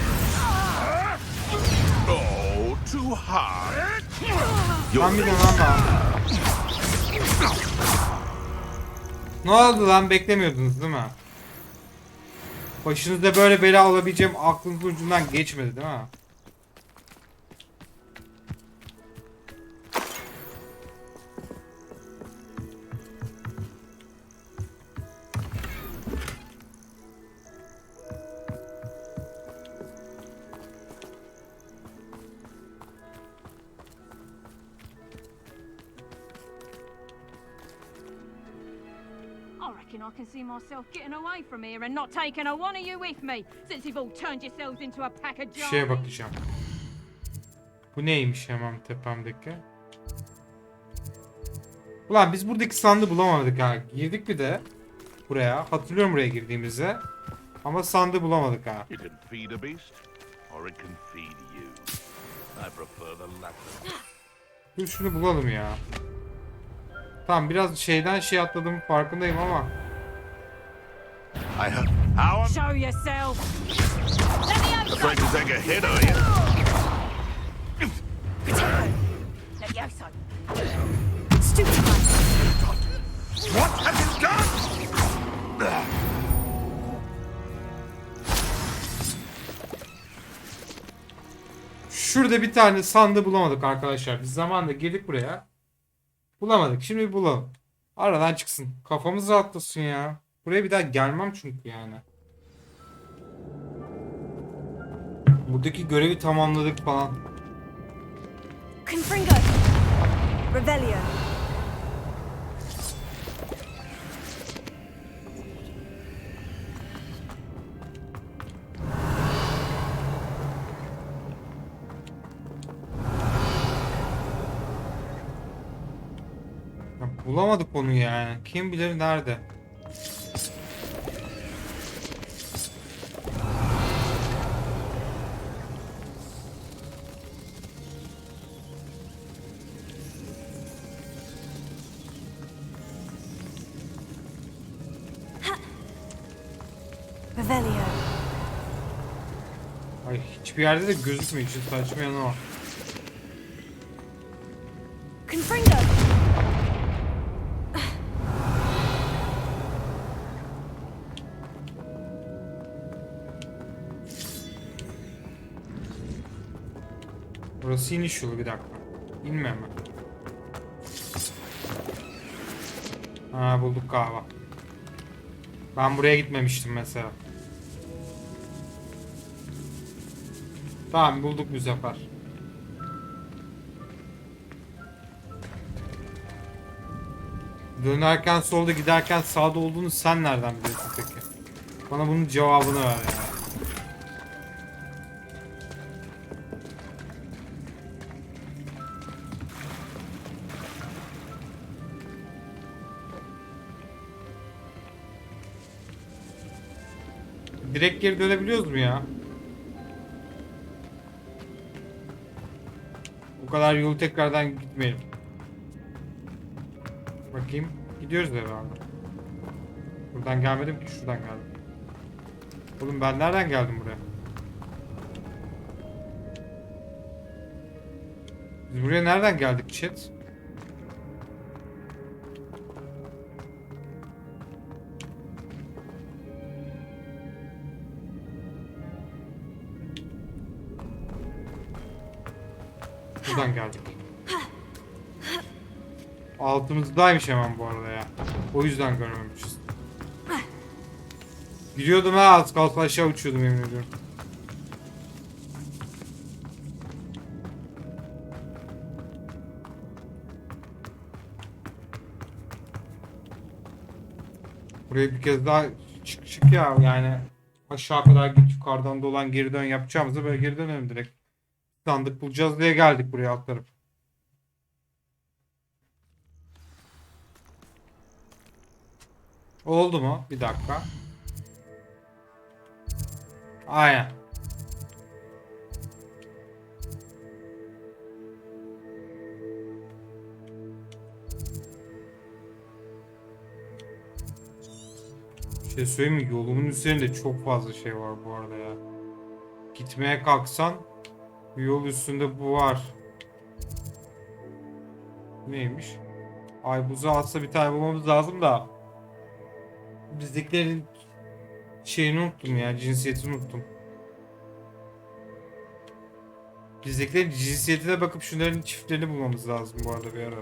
Speaker 9: Oh, too hard.
Speaker 1: Lan bir de lan daha. Ne oldu lan, beklemiyordunuz değil mi? Başınızda böyle bela olabileceğim aklınızın ucundan geçmedi değil mi?
Speaker 10: I reckon I can see myself getting away from here and not taking a one of you with me, since you've all turned yourselves into a pack of
Speaker 1: Bir şeye
Speaker 10: giants.
Speaker 1: bakacağım. Bu neymiş hemen tepemdeki? Ulan biz buradaki sandığı bulamadık ha. Girdik bir de buraya. Hatırlıyorum buraya girdiğimizi. Ama sandığı bulamadık ha.
Speaker 9: You can feed a beast, or it can feed you. I prefer the latter.
Speaker 1: Dur şunu bulalım ya. Tamam, biraz şeyden şey atladığım farkındayım ama.
Speaker 10: Show yourself.
Speaker 9: Afraid to take a hit, are you?
Speaker 10: Levioso.
Speaker 9: What have you done?
Speaker 1: Şurada bir tane sandığı bulamadık arkadaşlar. Biz zamanında girdik buraya. Bulamadık. Şimdi bir bulalım. Aradan çıksın. Kafamız rahatlasın ya. Buraya bir daha gelmem çünkü yani. Buradaki görevi tamamladık falan.
Speaker 2: Confringo. Revelio.
Speaker 1: Ya bulamadık onu yani. Kim bilir nerede.
Speaker 2: Revelio.
Speaker 1: Ay, hiçbir yerde de gözükmüyor. Için saçma yanı o.
Speaker 2: Confringo.
Speaker 1: Burası iniş yolu, bir dakika. İnme mi? Ha, bulduk galiba. Ben buraya gitmemiştim mesela. Tamam, bulduk bu sefer. Dönerken solda, giderken sağda olduğunu sen nereden biliyorsun peki? Bana bunun cevabını ver ya. Direkt geri dönebiliyoruz mu ya? Bu kadar yolu tekrardan gitmeyelim. Bakayım. Gidiyoruz herhalde. Buradan gelmedim ki, şuradan geldim. Oğlum ben nereden geldim buraya? Biz buraya nereden geldik chat? Buradan geldik. Altımızdaymış hemen bu arada ya. O yüzden görmemişiz. Biliyordum ha, az kalsın aşağı uçuyordum, yemin ediyorum. Buraya bir kez daha çık ya, yani aşağı kadar git, yukarıdan dolan, geri dön yapacağımızda böyle geri dönelim direkt. Sandık bulacağız diye geldik buraya atlarıp. Oldu mu? Bir dakika. Aynen. Bir şey söyleyeyim mi? Yolumun üzerinde çok fazla şey var bu arada ya. Gitmeye kalksan yol üstünde bu var. Neymiş? Ay, buzu atsa bir tane bulmamız lazım da. Bizdekilerin şeyini unuttum ya, cinsiyetini unuttum. Bizdekilerin cinsiyetine bakıp şunların çiftlerini bulmamız lazım bu arada bir ara.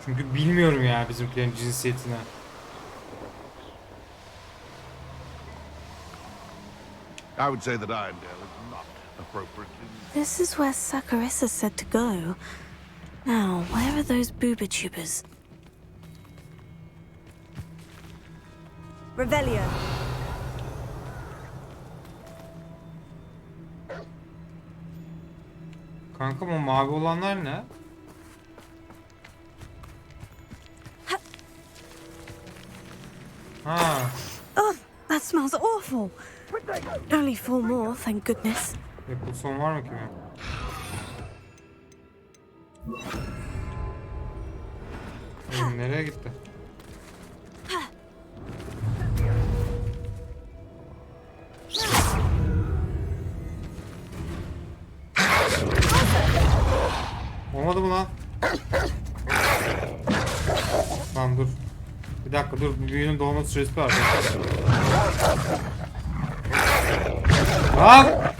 Speaker 1: Çünkü bilmiyorum ya bizimkilerin cinsiyetine.
Speaker 9: I would say that Irondale is not appropriate.
Speaker 2: This is where Saccharissa said to go. Now, where are those booba tubers? Revelio.
Speaker 1: Kankam, o mavi olanlar ne? Ha.
Speaker 2: Oh, that smells awful. Only 4 more, thank goodness.
Speaker 1: Son var mı ki ya? Nereye gitti? Olmadı mı lan? Lan dur. Bir dakika dur. Bu büyünün doğma süresi var. Lan!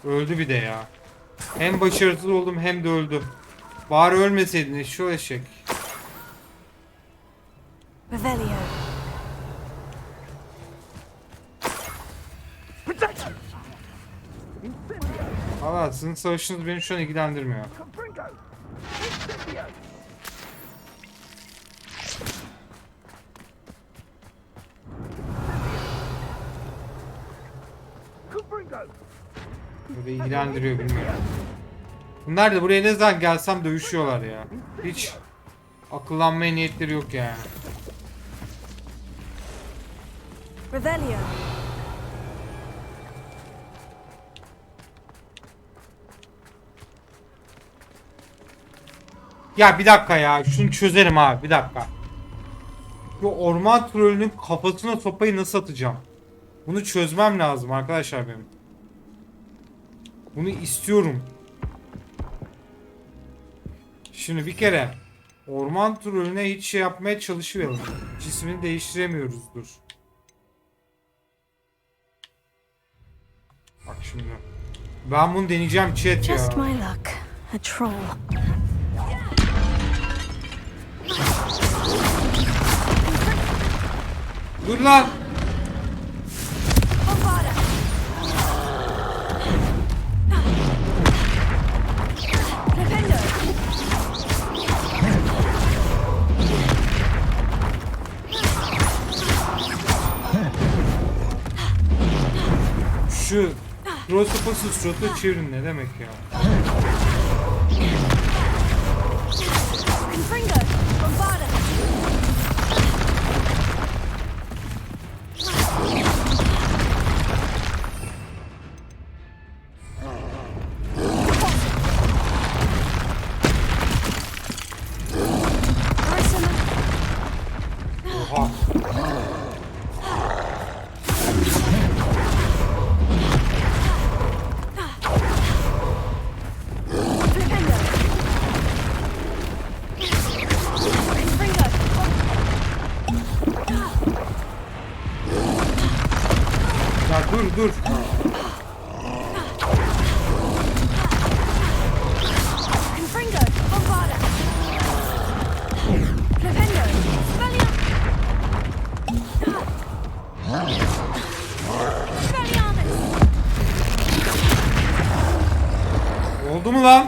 Speaker 1: Öldü bir de ya. Hem başarısız oldum hem de öldüm. Bari ölmeseydin şu eşek.
Speaker 2: Revelio.
Speaker 1: Valla sizin savaşınız beni şu an ilgilendirmiyor. Böyle ilgilendiriyor bilmiyorum. Bunlar da buraya ne zaman gelsem dövüşüyorlar ya. Hiç akıllanmaya niyetleri yok yani.
Speaker 2: Revelio.
Speaker 1: Ya bir dakika ya. Şunu çözerim abi. Bir dakika. Bu orman trolünün kafasına sopayı nasıl atacağım? Bunu çözmem lazım arkadaşlar benim. Bunu istiyorum. Şimdi bir kere orman trolüne hiç şey yapmaya çalışıyorum. Cismini değiştiremiyoruzdur. Bak şimdi. Ben bunu deneyeceğim chat ya.
Speaker 2: Just my luck. A troll.
Speaker 1: Dur lan. Şu Rosopas'ın suratı çevirin ne demek ya? Oha. Ya dur. Oldu mu lan?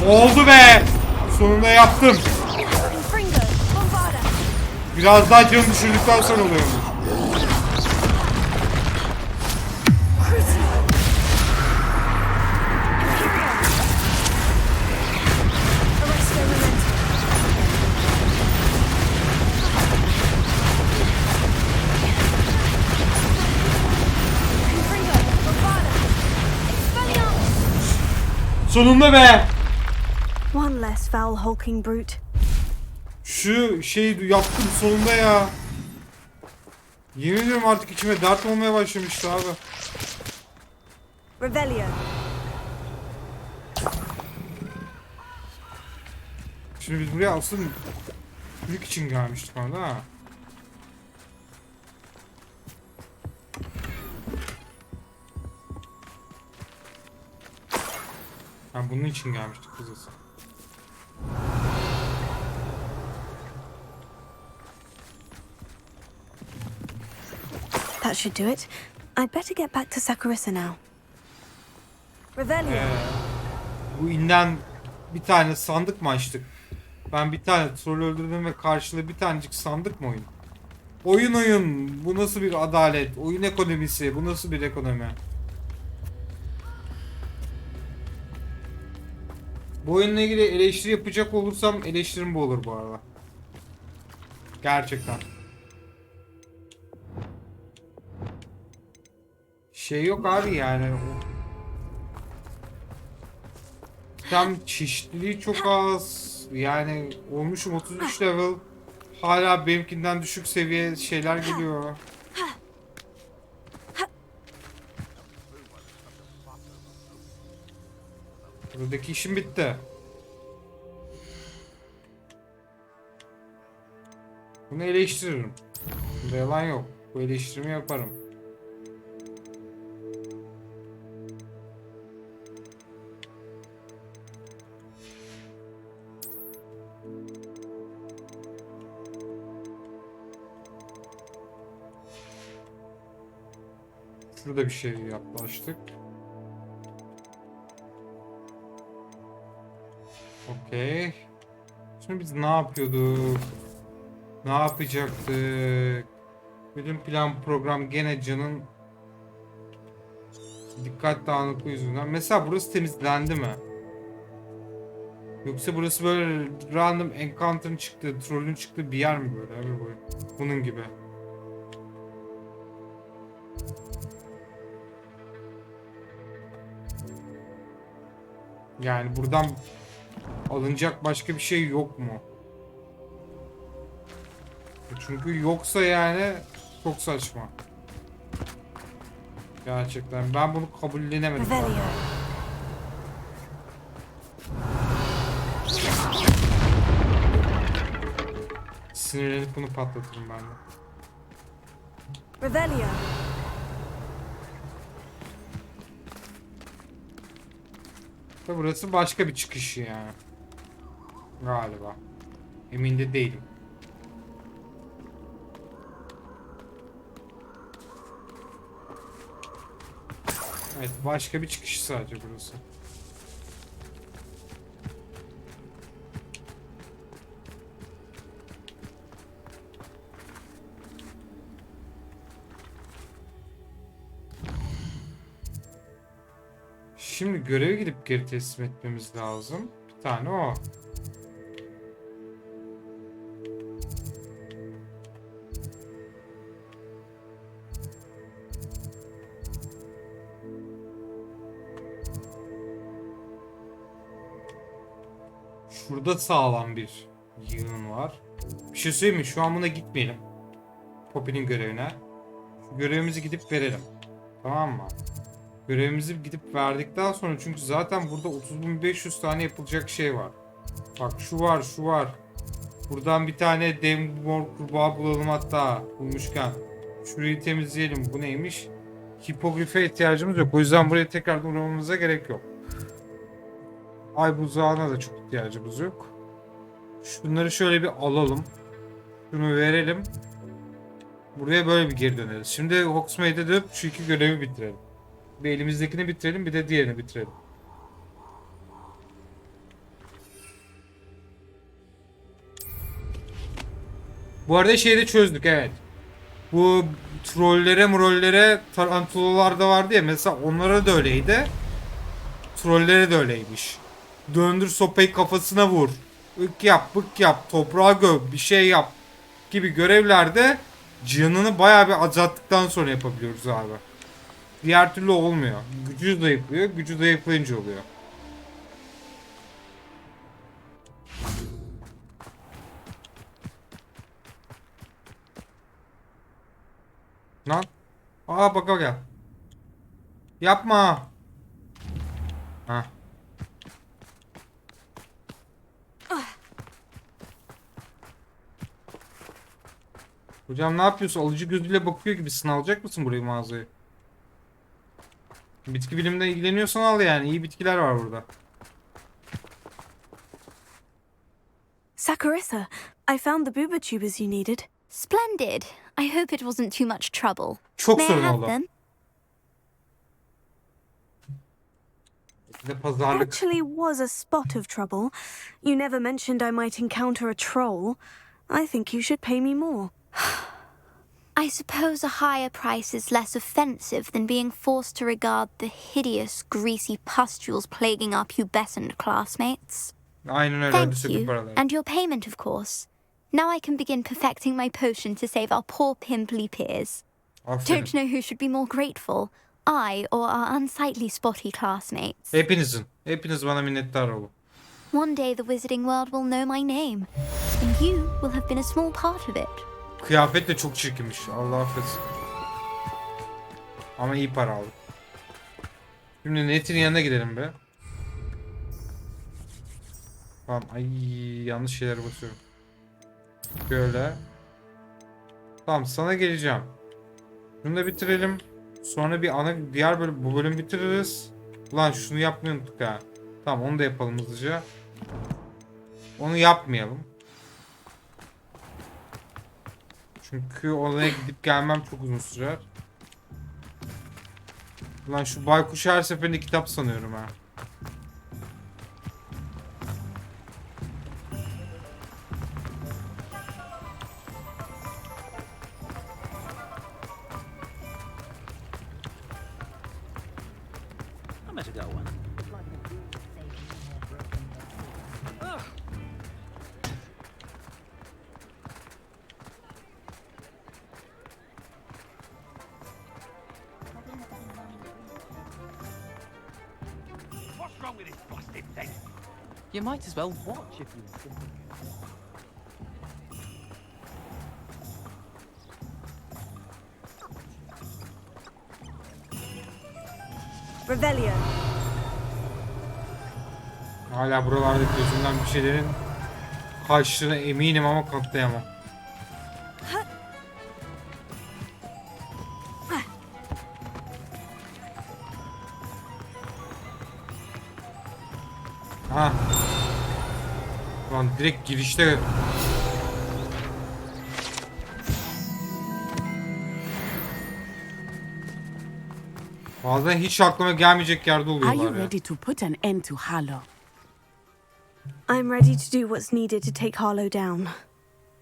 Speaker 1: Oldu be! Sonunda yaptım. Biraz daha canım düşürdükten sonra oluyormuş. Sonunda be!
Speaker 2: One less foul hulking brute.
Speaker 1: Şu şeyi yaptım sonunda ya. Yemin ediyorum artık içime dert olmaya başlamıştı abi.
Speaker 2: Revelio.
Speaker 1: Şimdi biz buraya aslında büyük için gelmiştik orada ha. Yani bunun için gelmiştik kızız.
Speaker 2: That should do it. I'd better get back to Sakurisa now. Revelio.
Speaker 1: Bu inden bir tane sandık mı açtık? Ben bir tane troll öldürdüm ve karşılığı bir tanecik sandık mı oyun? Oyun. Bu nasıl bir adalet? Oyun ekonomisi. Bu nasıl bir ekonomi? Bu oyunla ilgili eleştiri yapacak olursam eleştirim bu olur bu arada. Gerçekten. Şey yok abi yani. Tam çeşitliliği çok az. Yani olmuşum 33 level. Hala benimkinden düşük seviye şeyler geliyor. Buradaki işim bitti. Bunu eleştiririm. Bunda yalan yok. Bu eleştirimi yaparım. Şurada bir şey yaklaştık. Okey. Şimdi biz ne yapıyorduk? Ne yapacaktık? Bölüm plan program gene Can'ın dikkat dağınıklığı yüzünden. Mesela burası temizlendi mi? Yoksa burası böyle random encounter'ın çıktığı, trollün çıktığı bir yer mi böyle? Abi bu. Bunun gibi. Yani buradan alınacak başka bir şey yok mu? Çünkü yoksa yani çok saçma. Gerçekten ben bunu kabullenemedim. Sinirlenip bunu patlatırım ben de.
Speaker 2: Revelio.
Speaker 1: Burası başka bir çıkış yani. Galiba. Emin de değilim. Evet, başka bir çıkış sadece burası. Şimdi göreve gidip geri teslim etmemiz lazım. Bir tane o. Şurada sağlam bir yığın var. Bir şey söyleyeyim mi? Şu an buna gitmeyelim. Poppy'nin görevine. Şu görevimizi gidip verelim. Tamam mı? Görevimizi gidip verdikten sonra çünkü zaten burada 30.500 tane yapılacak şey var. Bak şu var, şu var. Buradan bir tane demor kurbağa bulalım hatta bulmuşken. Şurayı temizleyelim. Bu neymiş? Hipogrife ihtiyacımız yok. O yüzden buraya tekrar uğramamıza gerek yok. Ay buzağına da çok ihtiyacımız yok. Şunları şöyle bir alalım. Şunu verelim. Buraya böyle bir geri döneriz. Şimdi Hogsmeade'e dönüp şu iki görevi bitirelim. Bir elimizdekini bitirelim, bir de diğerini bitirelim. Bu arada şeyi de çözdük, evet. Bu trollere tarantulalar da vardı ya, mesela onlara da öyleydi. Trollere de öyleymiş. Döndür sopayı kafasına vur. Ük yap, bık yap, toprağa göm, bir şey yap gibi görevlerde canını bayağı bir azalttıktan sonra yapabiliyoruz abi. Diğer türlü olmuyor. Gücü zayıflıyor, gücü zayıflayınca oluyor. Lan. Aa bak gel. Yapma. Ha. Hocam ne yapıyorsun? Alıcı gözüyle bakıyor gibisin. Alacak mısın burayı, mağazayı? Bitki bilimine ilgileniyorsan al yani. İyi bitkiler var burada.
Speaker 2: Saccharissa, I found the booba tubers you needed.
Speaker 8: Splendid. I hope it wasn't too much trouble.
Speaker 1: Çok
Speaker 8: May I
Speaker 1: sorun
Speaker 8: have
Speaker 1: oldu.
Speaker 8: them?
Speaker 1: Bir de pazarlık.
Speaker 2: Actually was a spot of trouble. You never mentioned I might encounter a troll. I think you should pay me more.
Speaker 8: I suppose a higher price is less offensive than being forced to regard the hideous, greasy pustules plaguing our pubescent classmates.
Speaker 1: Aynen öyle.
Speaker 8: Thank you, and your payment, of course. Now I can begin perfecting my potion to save our poor pimply peers.
Speaker 1: Aferin.
Speaker 8: Don't know who should be more grateful, I or our unsightly spotty classmates.
Speaker 1: Hepinizin. Hepiniz bana minnettar olun.
Speaker 8: One day the wizarding world will know my name, and you will have been a small part of it.
Speaker 1: Kıyafet de çok çirkinmiş. Allah affetsin. Ama iyi para aldım. Şimdi Net'in yanına gidelim be. Tamam. Ay yanlış şeylere basıyorum. Böyle. Tamam sana geleceğim. Şunu da bitirelim. Sonra bir diğer bölüm, bu bölüm bitiririz. Ulan şunu yapmayı unuttuk ha. Tamam onu da yapalım hızlıca. Onu yapmayalım. Çünkü oraya gidip gelmem çok uzun sürer. Ulan şu baykuş her seferinde kitap sanıyorum ha.
Speaker 11: You might as well watch if you insist.
Speaker 2: Revelio.
Speaker 1: Hala buralarda gözümden bir şeylerin kaçtığına eminim ama kanıtlayamam. Ha. Lan direkt girişte. Bazen hiç aklıma gelmeyecek yerde
Speaker 4: Are you
Speaker 1: oluyorlar ya.
Speaker 4: ready to put an end to Harlow?
Speaker 2: I'm ready to do what's needed to take Harlow down.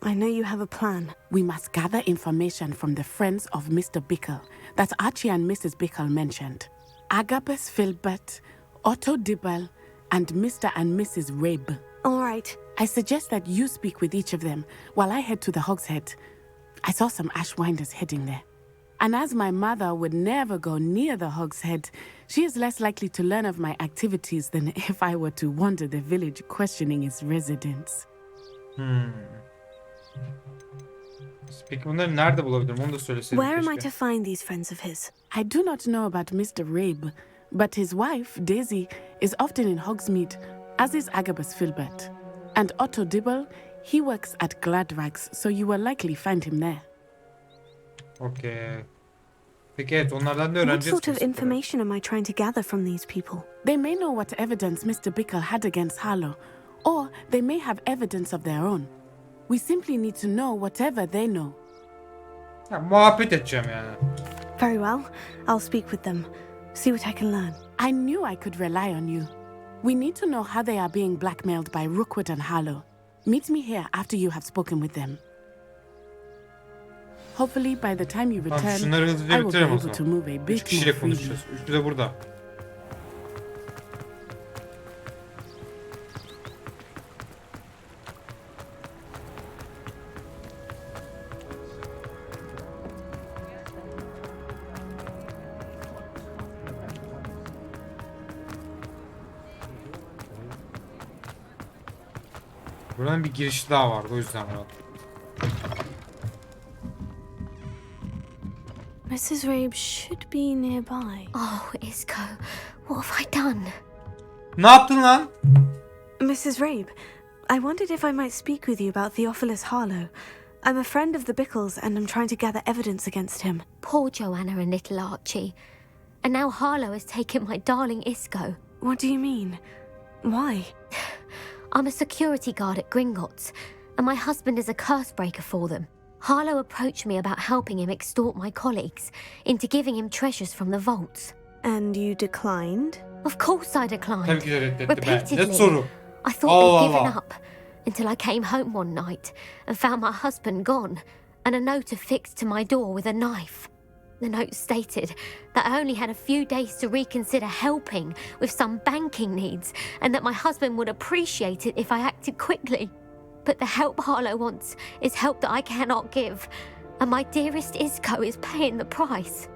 Speaker 2: I know you have a plan.
Speaker 4: We must gather information from the friends of Mr. Bickle that Archie and Mrs. Bickle mentioned. Agabus Filbert, Otto Dibble, and Mr. and Mrs. Rabe.
Speaker 2: All right.
Speaker 4: I suggest that you speak with each of them while I head to the Hogshead. I saw some Ashwinders heading there. And as my mother would never go near the Hogshead, she is less likely to learn of my activities than if I were to wander the village questioning its residents.
Speaker 1: Peki bunları nerede bulabilirim? Onu da söyleseydin
Speaker 2: Where am I
Speaker 1: keşke.
Speaker 2: to find these friends of his?
Speaker 4: I do not know about Mr. Rabe, but his wife, Daisy, is often in Hogsmeade, as is Agabus Filbert. And Otto Dibble, he works at Gladrags, so you will likely find him there.
Speaker 1: Okay. Peki evet onlardan ne
Speaker 2: What
Speaker 1: öğreneceğiz?
Speaker 2: sort of information am I trying to gather from these people?
Speaker 4: They may know what evidence Mr. Bickle had against Harlow, or they may have evidence of their own. We simply need to know whatever they know.
Speaker 1: Ha, muhabbet edeceğim yani.
Speaker 2: Very well. I'll speak with them. See what I can learn.
Speaker 4: I knew I could rely on you. We need to know how they are being blackmailed by Rookwood and Harlow. Meet me here after you have spoken with them. Hopefully by the time you
Speaker 1: Tamam
Speaker 4: return,
Speaker 1: şunları
Speaker 4: I
Speaker 1: hızlıca
Speaker 4: will be
Speaker 1: bitirelim o
Speaker 4: able to
Speaker 1: zaman.
Speaker 4: move a
Speaker 1: 3
Speaker 4: bit more
Speaker 1: kişiyle
Speaker 4: freely.
Speaker 1: konuşacağız. Üçlü de burada. Buranın bir girişi daha vardı o yüzden rahat.
Speaker 2: Mrs. Rabe should be nearby.
Speaker 8: Oh, Isco, what have I done?
Speaker 1: Ne yaptın lan?
Speaker 2: Mrs. Rabe, I wondered if I might speak with you about Theophilus Harlow. I'm a friend of the Bickles and I'm trying to gather evidence against him.
Speaker 8: Poor Joanna and little Archie. And now Harlow has taken my darling Isco.
Speaker 2: What do you mean? Why?
Speaker 8: I'm a security guard at Gringotts, and my husband is a curse breaker for them. Harlow approached me about helping him extort my colleagues into giving him treasures from the vaults.
Speaker 2: And you declined?
Speaker 12: Of course I declined.
Speaker 1: Tabii ki de reddetti be. Ne
Speaker 12: Repeatedly.
Speaker 1: soru?
Speaker 12: I thought they'd given up until I came home one night and found my husband gone and a note affixed to my door with a knife. The note stated that I only had a few days to reconsider helping with some banking needs and that my husband would appreciate it if I acted quickly. But the help Harlow wants is help that I cannot give, and my dearest Isco is paying the price.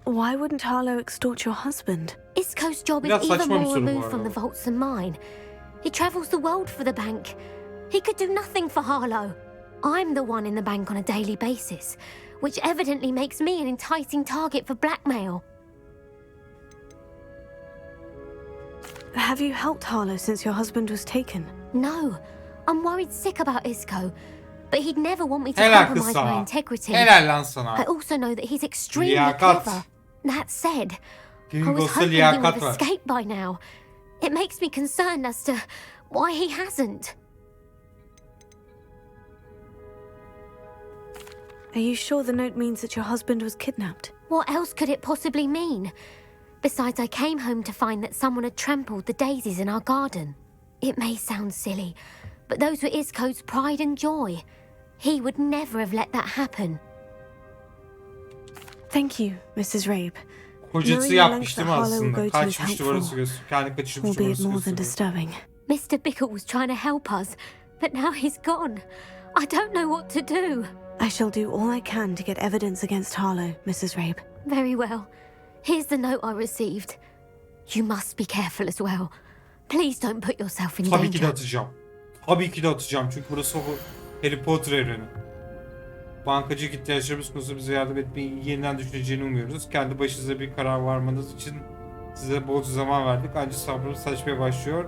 Speaker 2: Why wouldn't Harlow extort your husband?
Speaker 12: Isco's job is even more removed from the vaults than mine. He travels the world for the bank. He could do nothing for Harlow. I'm the one in the bank on a daily basis, which evidently makes me an enticing target for blackmail.
Speaker 2: Have you helped Harlow since your husband was taken?
Speaker 12: No. I'm worried sick about Isco, but he'd never want me to compromise my integrity.
Speaker 1: Helal lan sana.
Speaker 12: I also know that he's extremely
Speaker 1: Liyakat.
Speaker 12: clever. That said, I was
Speaker 1: Gringos'ta
Speaker 12: hoping he would
Speaker 1: liyakat
Speaker 12: have
Speaker 1: var.
Speaker 12: escaped by now. It makes me concerned as to why he hasn't.
Speaker 2: Are you sure the note means that your husband was kidnapped?
Speaker 12: What else could it possibly mean? Besides, I came home to find that someone had trampled the daisies in our garden. It may sound silly, but those were Isco's pride and joy. He would never have let that happen.
Speaker 2: Thank you, Mrs. Rabe.
Speaker 1: Kocası yapmış değil mi aslında? Kaçmıştı orası göz. Kendi kaçırmış
Speaker 2: Albeit
Speaker 1: orası
Speaker 2: more than
Speaker 1: göz.
Speaker 2: disturbing.
Speaker 12: Mr. Bickle was trying to help us, but now he's gone. I don't know what to do.
Speaker 2: I shall do all I can to get evidence against Harlow, Mrs. Rabe.
Speaker 12: Very well. Here's the note I received. You must be careful as well. Please don't put yourself in
Speaker 1: Tabii ki de
Speaker 12: danger.
Speaker 1: atacağım. Tabii ki de atacağım çünkü burası o Harry Potter evreni. Bankacı ihtiyaçlarımız konusunda bize yardım etmeyi yeniden düşüneceğini umuyoruz. Kendi başınıza bir karar varmanız için size bolca zaman verdik. Ancak sabrımız saçmaya başlıyor.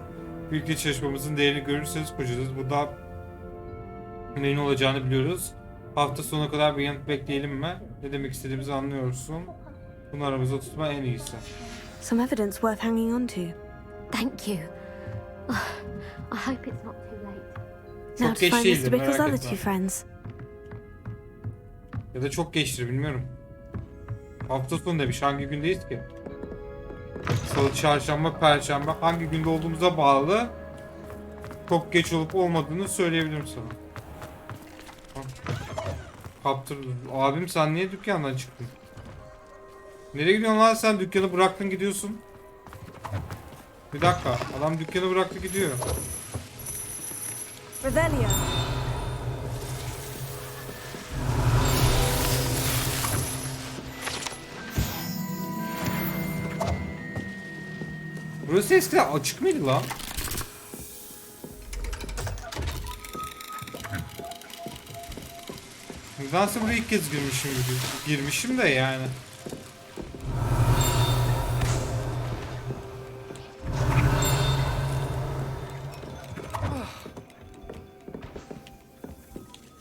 Speaker 1: Birlikte çalışmamızın değerini görürseniz kocanız burada neyin olacağını biliyoruz. Hafta sonuna kadar bir yanıt bekleyelim mi? Ne demek istediğimizi anlıyorsun. Bunu aramızda tutma en iyisi.
Speaker 2: Some evidence worth hanging on to.
Speaker 12: Thank you. I hope it's not too late.
Speaker 2: Now
Speaker 1: Çok
Speaker 2: to
Speaker 1: geç
Speaker 2: find
Speaker 1: değildir
Speaker 2: Mr. Bickle's
Speaker 1: merak
Speaker 2: other
Speaker 1: etme.
Speaker 2: two friends.
Speaker 1: Ya da çok geçtir bilmiyorum. Hafta sonu demiş, hangi gündeyiz ki? Salı, çarşamba, perşembe hangi günde olduğumuza bağlı. Çok geç olup olmadığını söyleyebilirim sana. Kaptır. Abim sen niye dükkandan çıktın? Nereye gidiyorsun lan sen? Dükkanı bıraktın gidiyorsun. Bir dakika. Adam dükkanı bıraktı gidiyor.
Speaker 2: Revelio.
Speaker 1: Burası eskiden açık mıydı lan? Nedense buraya ilk kez girmişim gibi. Girmişim de yani.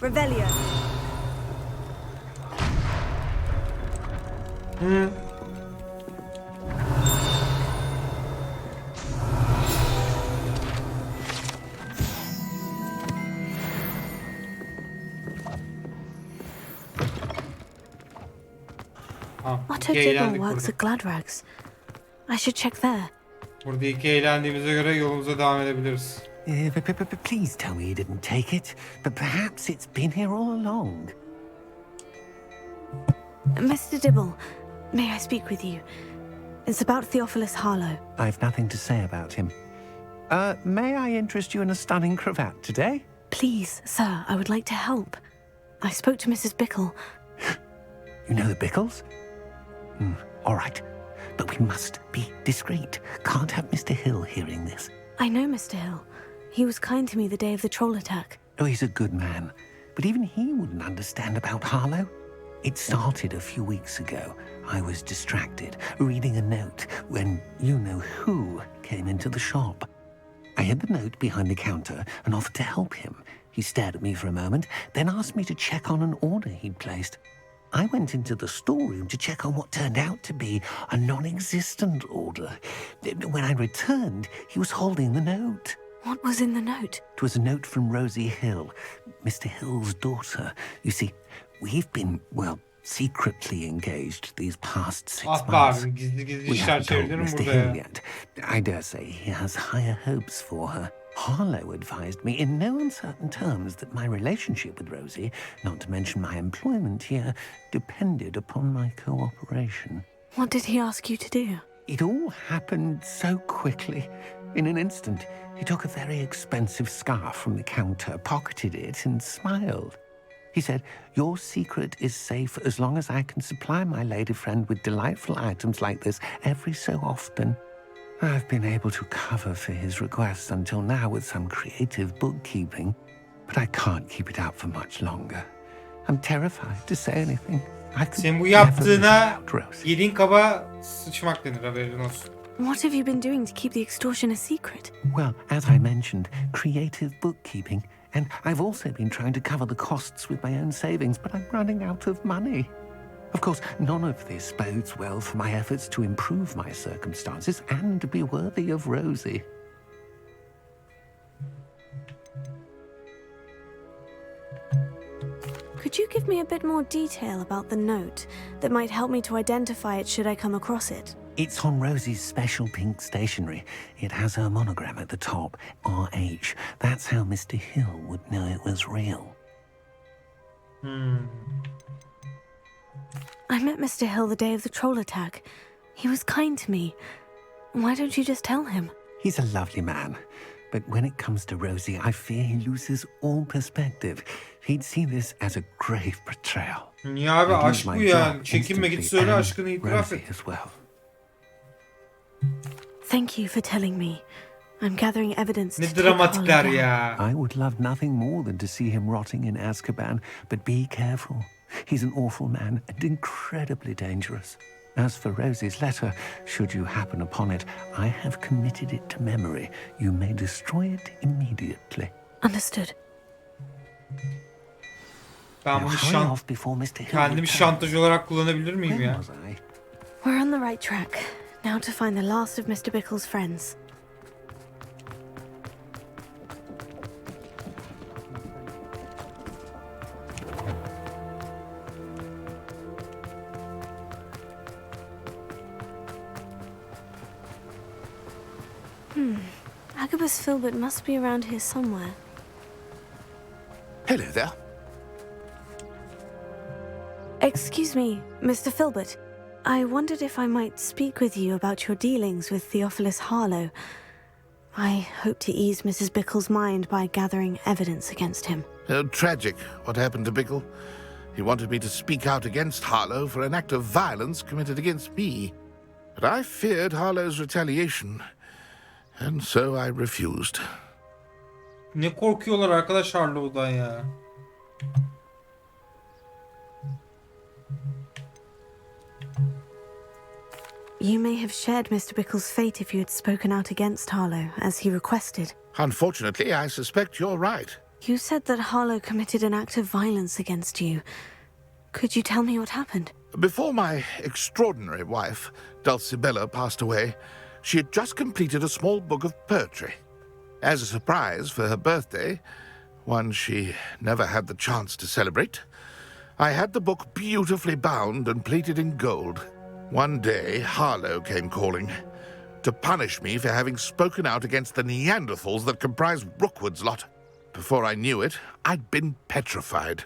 Speaker 2: Revelio. Otto Diggle works at Gladrags. I should check there.
Speaker 1: Burada iki eğlendiğimize göre yolumuza devam edebiliriz.
Speaker 7: Please tell me you didn't take it. But perhaps it's been here all along.
Speaker 2: Mr. Dibble, may I speak with you? It's about Theophilus Harlow.
Speaker 7: I've nothing to say about him. May I interest you in a stunning cravat today?
Speaker 2: Please, sir, I would like to help. I spoke to Mrs. Bickle.
Speaker 7: You know the Bickles? All right. But we must be discreet. Can't have Mr. Hill hearing this.
Speaker 2: I know Mr. Hill. He was kind to me the day of the troll attack.
Speaker 7: Oh, he's a good man. But even he wouldn't understand about Harlow. It started a few weeks ago. I was distracted, reading a note, when you-know-who came into the shop. I hid the note behind the counter and offered to help him. He stared at me for a moment, then asked me to check on an order he'd placed. I went into the storeroom to check on what turned out to be a non-existent order. When I returned, he was holding the note.
Speaker 2: What was in the note?
Speaker 7: It was a note from Rosie Hill, Mr. Hill's daughter. You see, we've been, well, secretly engaged these past 6
Speaker 1: Ah be
Speaker 7: months.
Speaker 1: abim, gizli gizli
Speaker 7: We
Speaker 1: işler
Speaker 7: haven't told
Speaker 1: çeviririm
Speaker 7: Mr.
Speaker 1: burada
Speaker 7: Hill
Speaker 1: ya.
Speaker 7: yet. I dare say he has higher hopes for her. Harlow advised me in no uncertain terms that my relationship with Rosie, not to mention my employment here, depended upon my cooperation.
Speaker 2: What did he ask you to do?
Speaker 7: It all happened so quickly. In an instant, he took a very expensive scarf from the counter, pocketed it, and smiled. He said, "Your secret is safe as long as I can supply my lady friend with delightful items like this every so often." I've been able to cover for his requests until now with some creative bookkeeping, but I can't keep it up for much longer. I'm terrified to say anything. I could
Speaker 1: Sen bu
Speaker 7: never
Speaker 1: yaptığına
Speaker 7: live without Rosie.
Speaker 1: yediğin kaba sıçmak denir, haberin olsun.
Speaker 2: What have you been doing to keep the extortion a secret?
Speaker 7: Well, as I mentioned, creative bookkeeping. And I've also been trying to cover the costs with my own savings, but I'm running out of money. Of course, none of this bodes well for my efforts to improve my circumstances and be worthy of Rosie.
Speaker 2: Could you give me a bit more detail about the note that might help me to identify it should I come across it?
Speaker 7: It's on Rosie's special pink stationery. It has her monogram at the top, RH. That's how Mr. Hill would know it was real.
Speaker 2: I met Mr. Hill the day of the troll attack. He was kind to me. Why don't you just tell him?
Speaker 7: He's a lovely man. But when it comes to Rosie, I fear he loses all perspective. He'd see this as a grave betrayal.
Speaker 1: Niye abi,
Speaker 7: I'd
Speaker 1: aşk
Speaker 7: use
Speaker 1: bu
Speaker 7: my
Speaker 1: yani.
Speaker 7: job
Speaker 1: Çekinme, git
Speaker 7: instantly
Speaker 1: söyle
Speaker 7: and
Speaker 1: aşkını, itiraf
Speaker 7: Rosie
Speaker 1: et.
Speaker 7: as well.
Speaker 2: Thank you for telling me. I'm gathering evidence
Speaker 1: Ne
Speaker 2: to take
Speaker 1: dramatikler
Speaker 2: Harlow down.
Speaker 1: ya.
Speaker 7: I would love nothing more than to see him rotting in Azkaban, but be careful. He's an awful man and incredibly dangerous. As for Rosie's letter, should you happen upon it, I have committed it to memory. You may destroy it immediately.
Speaker 2: Understood.
Speaker 1: Ben
Speaker 7: Now
Speaker 1: bunu
Speaker 7: hurry off before Mr. Hill
Speaker 1: kendimi
Speaker 7: returns.
Speaker 1: şantaj olarak kullanabilir miyim
Speaker 7: Where
Speaker 1: ya?
Speaker 7: was I?
Speaker 2: We're on the right track. Now to find the last of Mr. Bickle's friends. Agabus Filbert must be around here somewhere.
Speaker 9: Hello there.
Speaker 2: Excuse me, Mr. Filbert. I wondered if I might speak with you about your dealings with Theophilus Harlow. I hope to ease Mrs. Bickle's mind by gathering evidence against him.
Speaker 9: Tragic what happened to Bickle. He wanted me to speak out against Harlow for an act of violence committed against me. But I feared Harlow's retaliation, and so I refused.
Speaker 1: Ne korkuyorlar arkadaş Harlow'dan ya.
Speaker 2: You may have shared Mr. Bickle's fate if you had spoken out against Harlow, as he requested.
Speaker 9: Unfortunately, I suspect you're right.
Speaker 2: You said that Harlow committed an act of violence against you. Could you tell me what happened?
Speaker 9: Before my extraordinary wife, Dulcibella, passed away, she had just completed a small book of poetry. As a surprise for her birthday, one she never had the chance to celebrate, I had the book beautifully bound and plated in gold. One day, Harlow came calling to punish me for having spoken out against the Neanderthals that comprise Rookwood's lot. Before I knew it, I'd been petrified,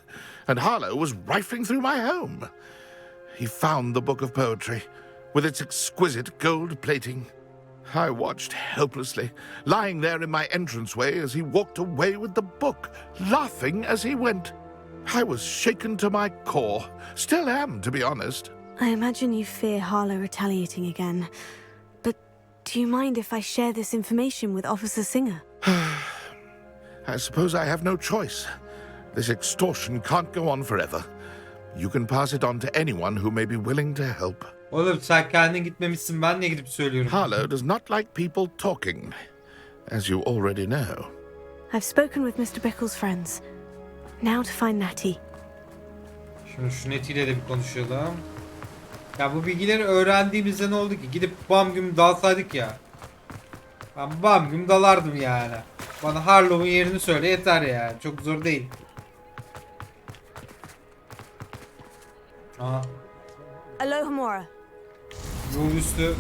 Speaker 9: and Harlow was rifling through my home. He found the book of poetry, with its exquisite gold plating. I watched helplessly, lying there in my entranceway as he walked away with the book, laughing as he went. I was shaken to my core, still am, to be honest.
Speaker 2: I imagine you fear Harlow retaliating again. But do you mind if I share this information with Officer Singer?
Speaker 9: I suppose I have no choice. This extortion can't go on forever. You can pass it on to anyone who may be willing to help.
Speaker 1: Oğlum sen kendin gitmemişsin, ben niye gidip söylüyorum?
Speaker 9: Harlow does not like people talking, as you already know.
Speaker 2: I've spoken with Mr. Bickle's friends. Now to find Natty.
Speaker 1: Şimdi şu netiyle de bir konuşalım. Ya bu bilgileri öğrendiğimizde ne oldu ki? Gidip bam güm dalsaydık ya. Ben bam güm dalardım yani. Bana Harlow'un yerini söyle yeter yani. Çok zor değil. Aa.
Speaker 2: Alohomora.
Speaker 1: Yol üstü.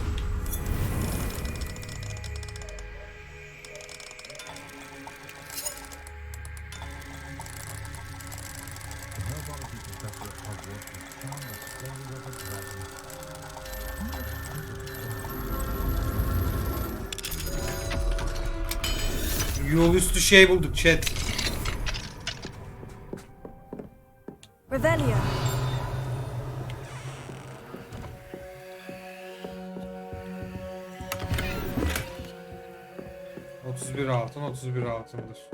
Speaker 1: Yol üstü şey bulduk chat.
Speaker 2: Revelio.
Speaker 1: altın 31 altındır.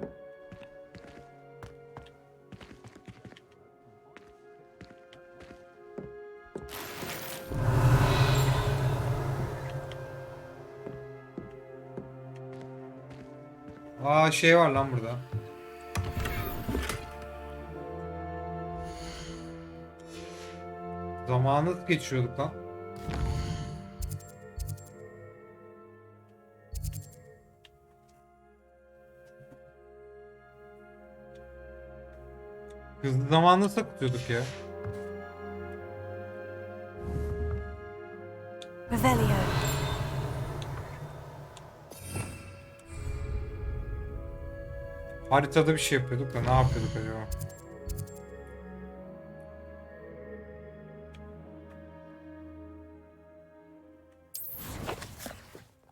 Speaker 1: Aa şey var lan burada. Zamanı geçiyorduk lan. Hızlı zamanı sakıtıyorduk ya.
Speaker 2: Revelio.
Speaker 1: Haritada bir şey yapıyorduk da ne yapıyorduk acaba?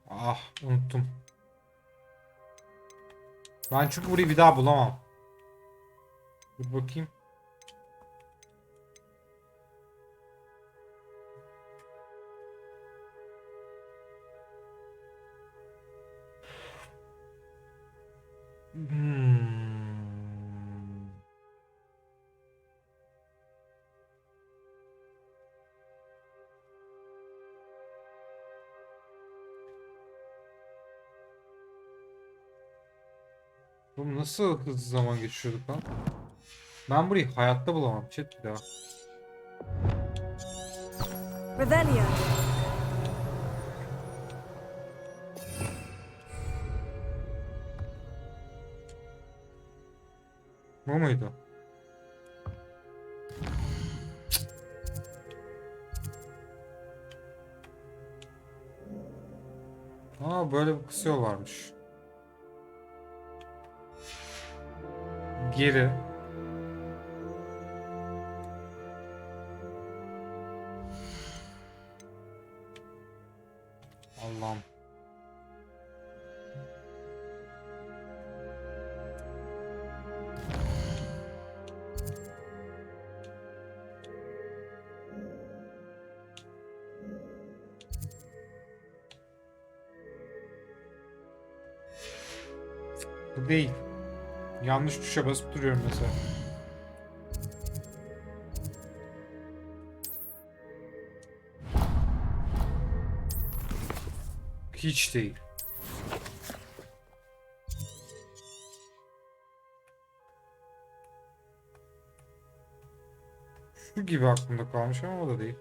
Speaker 1: Ah unuttum. Ben çünkü burayı bir daha bulamam. Dur bakayım. Bu nasıl hızlı zaman geçiyorduk lan? Ben burayı hayatta bulamam chat bir daha.
Speaker 2: Revelio.
Speaker 1: Bu muydu? Aa böyle bir kısa yol varmış. Geri. Allah'ım. Bu değil. Yanlış tuşa basıp duruyorum mesela. Hiç değil. Şu gibi aklımda kalmış ama o da değil.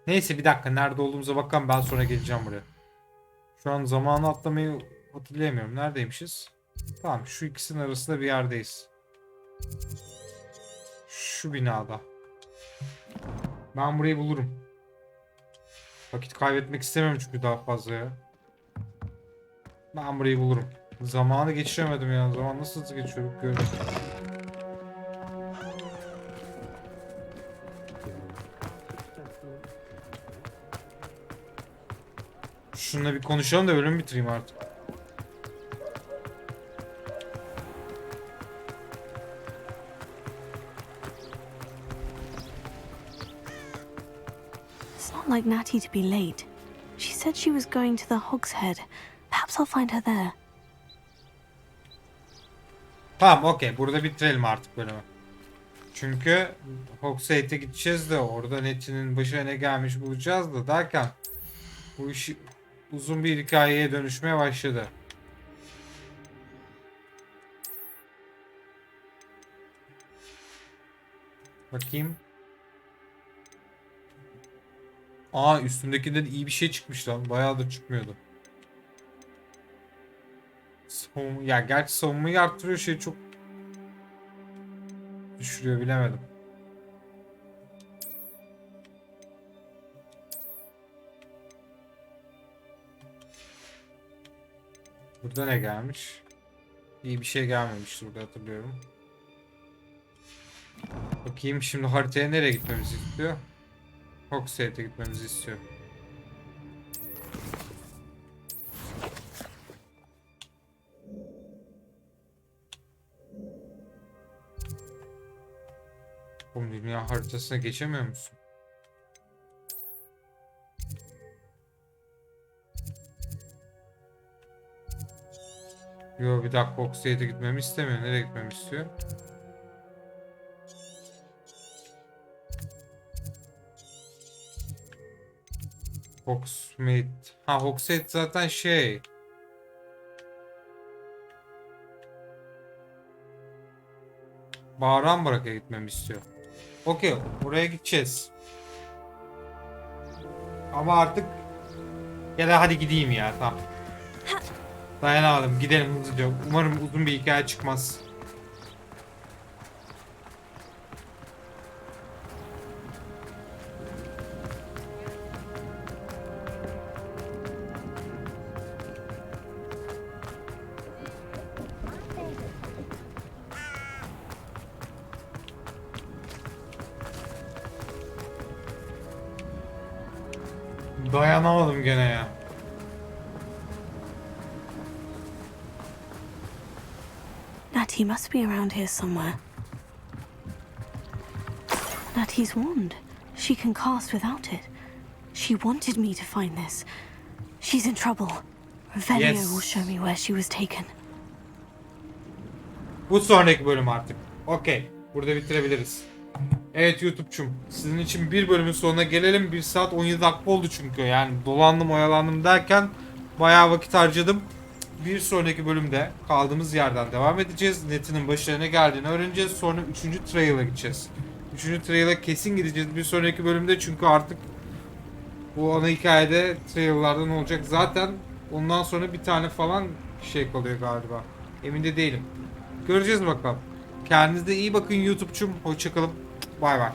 Speaker 1: Neyse bir dakika nerede olduğumuza bakalım ben sonra geleceğim buraya. Şu an zamanı atlamayı hatırlayamıyorum. Neredeymişiz? Tamam şu ikisinin arasında bir yerdeyiz. Şu binada. Ben burayı bulurum. Vakit kaybetmek istemiyorum çünkü daha fazla ya. Ben burayı bulurum. Zamanı geçiremedim ya. Zaman nasıl hızlı geçiyor? Görün. Şununla bir konuşalım da bölümü bitireyim artık.
Speaker 2: It's not like Natty to be late. She said she was going to the Hogsheade. Perhaps I'll find her there.
Speaker 1: Tamam okey. Burada bitirelim artık bölümü. Çünkü Hogsmeade'e gideceğiz de orada Netty'nin başına ne gelmiş bulacağız da derken bu iş uzun bir hikayeye dönüşmeye başladı. Bakayım. Aa üstündekinden iyi bir şey çıkmış lan. Bayağıdır çıkmıyordu. Ya gerçi savunmayı arttırıyor şey çok düşürüyor bilemedim. Burada ne gelmiş? İyi bir şey gelmemiş burada, hatırlıyorum. Bakayım şimdi haritaya nereye gitmemizi istiyor? Hogsmeade'e gitmemizi istiyor. Oğlum dünya haritasına geçemiyor musun? Yo bir dakika, Hogsmeade'e gitmemi istemiyor. Nereye gitmemi istiyor? Hogsmeade. Ha, Hogsmeade zaten şey. Bağıran Barak'a gitmemi istiyor. Okey, oraya gideceğiz. Ama artık ya da hadi gideyim ya, tamam. Dayanamadım, gidelim hızlıca. Umarım uzun bir hikaye çıkmaz. Dayanamadım gene ya.
Speaker 2: Natty must be around here somewhere. Natty's wand. She can cast without it. She wanted me to find this. She's in trouble. Revelio will show me where she was taken.
Speaker 1: Bu sonraki bölüm artık. Okey. Burada bitirebiliriz. Evet YouTube'cum, sizin için bir bölümün sonuna gelelim. 1 saat 17 dakika oldu çünkü. Yani dolandım oyalandım derken bayağı vakit harcadım. Bir sonraki bölümde kaldığımız yerden devam edeceğiz. Net'inin başlarına geldiğini öğreneceğiz. Sonra 3. trial'a gideceğiz. 3. trial'a kesin gideceğiz bir sonraki bölümde. Çünkü artık bu ana hikayede trial'lardan olacak. Zaten ondan sonra bir tane falan şey kalıyor galiba. Emin de değilim. Göreceğiz bakalım. Kendinize iyi bakın YouTube'cum. Hoşçakalın. Bay bay.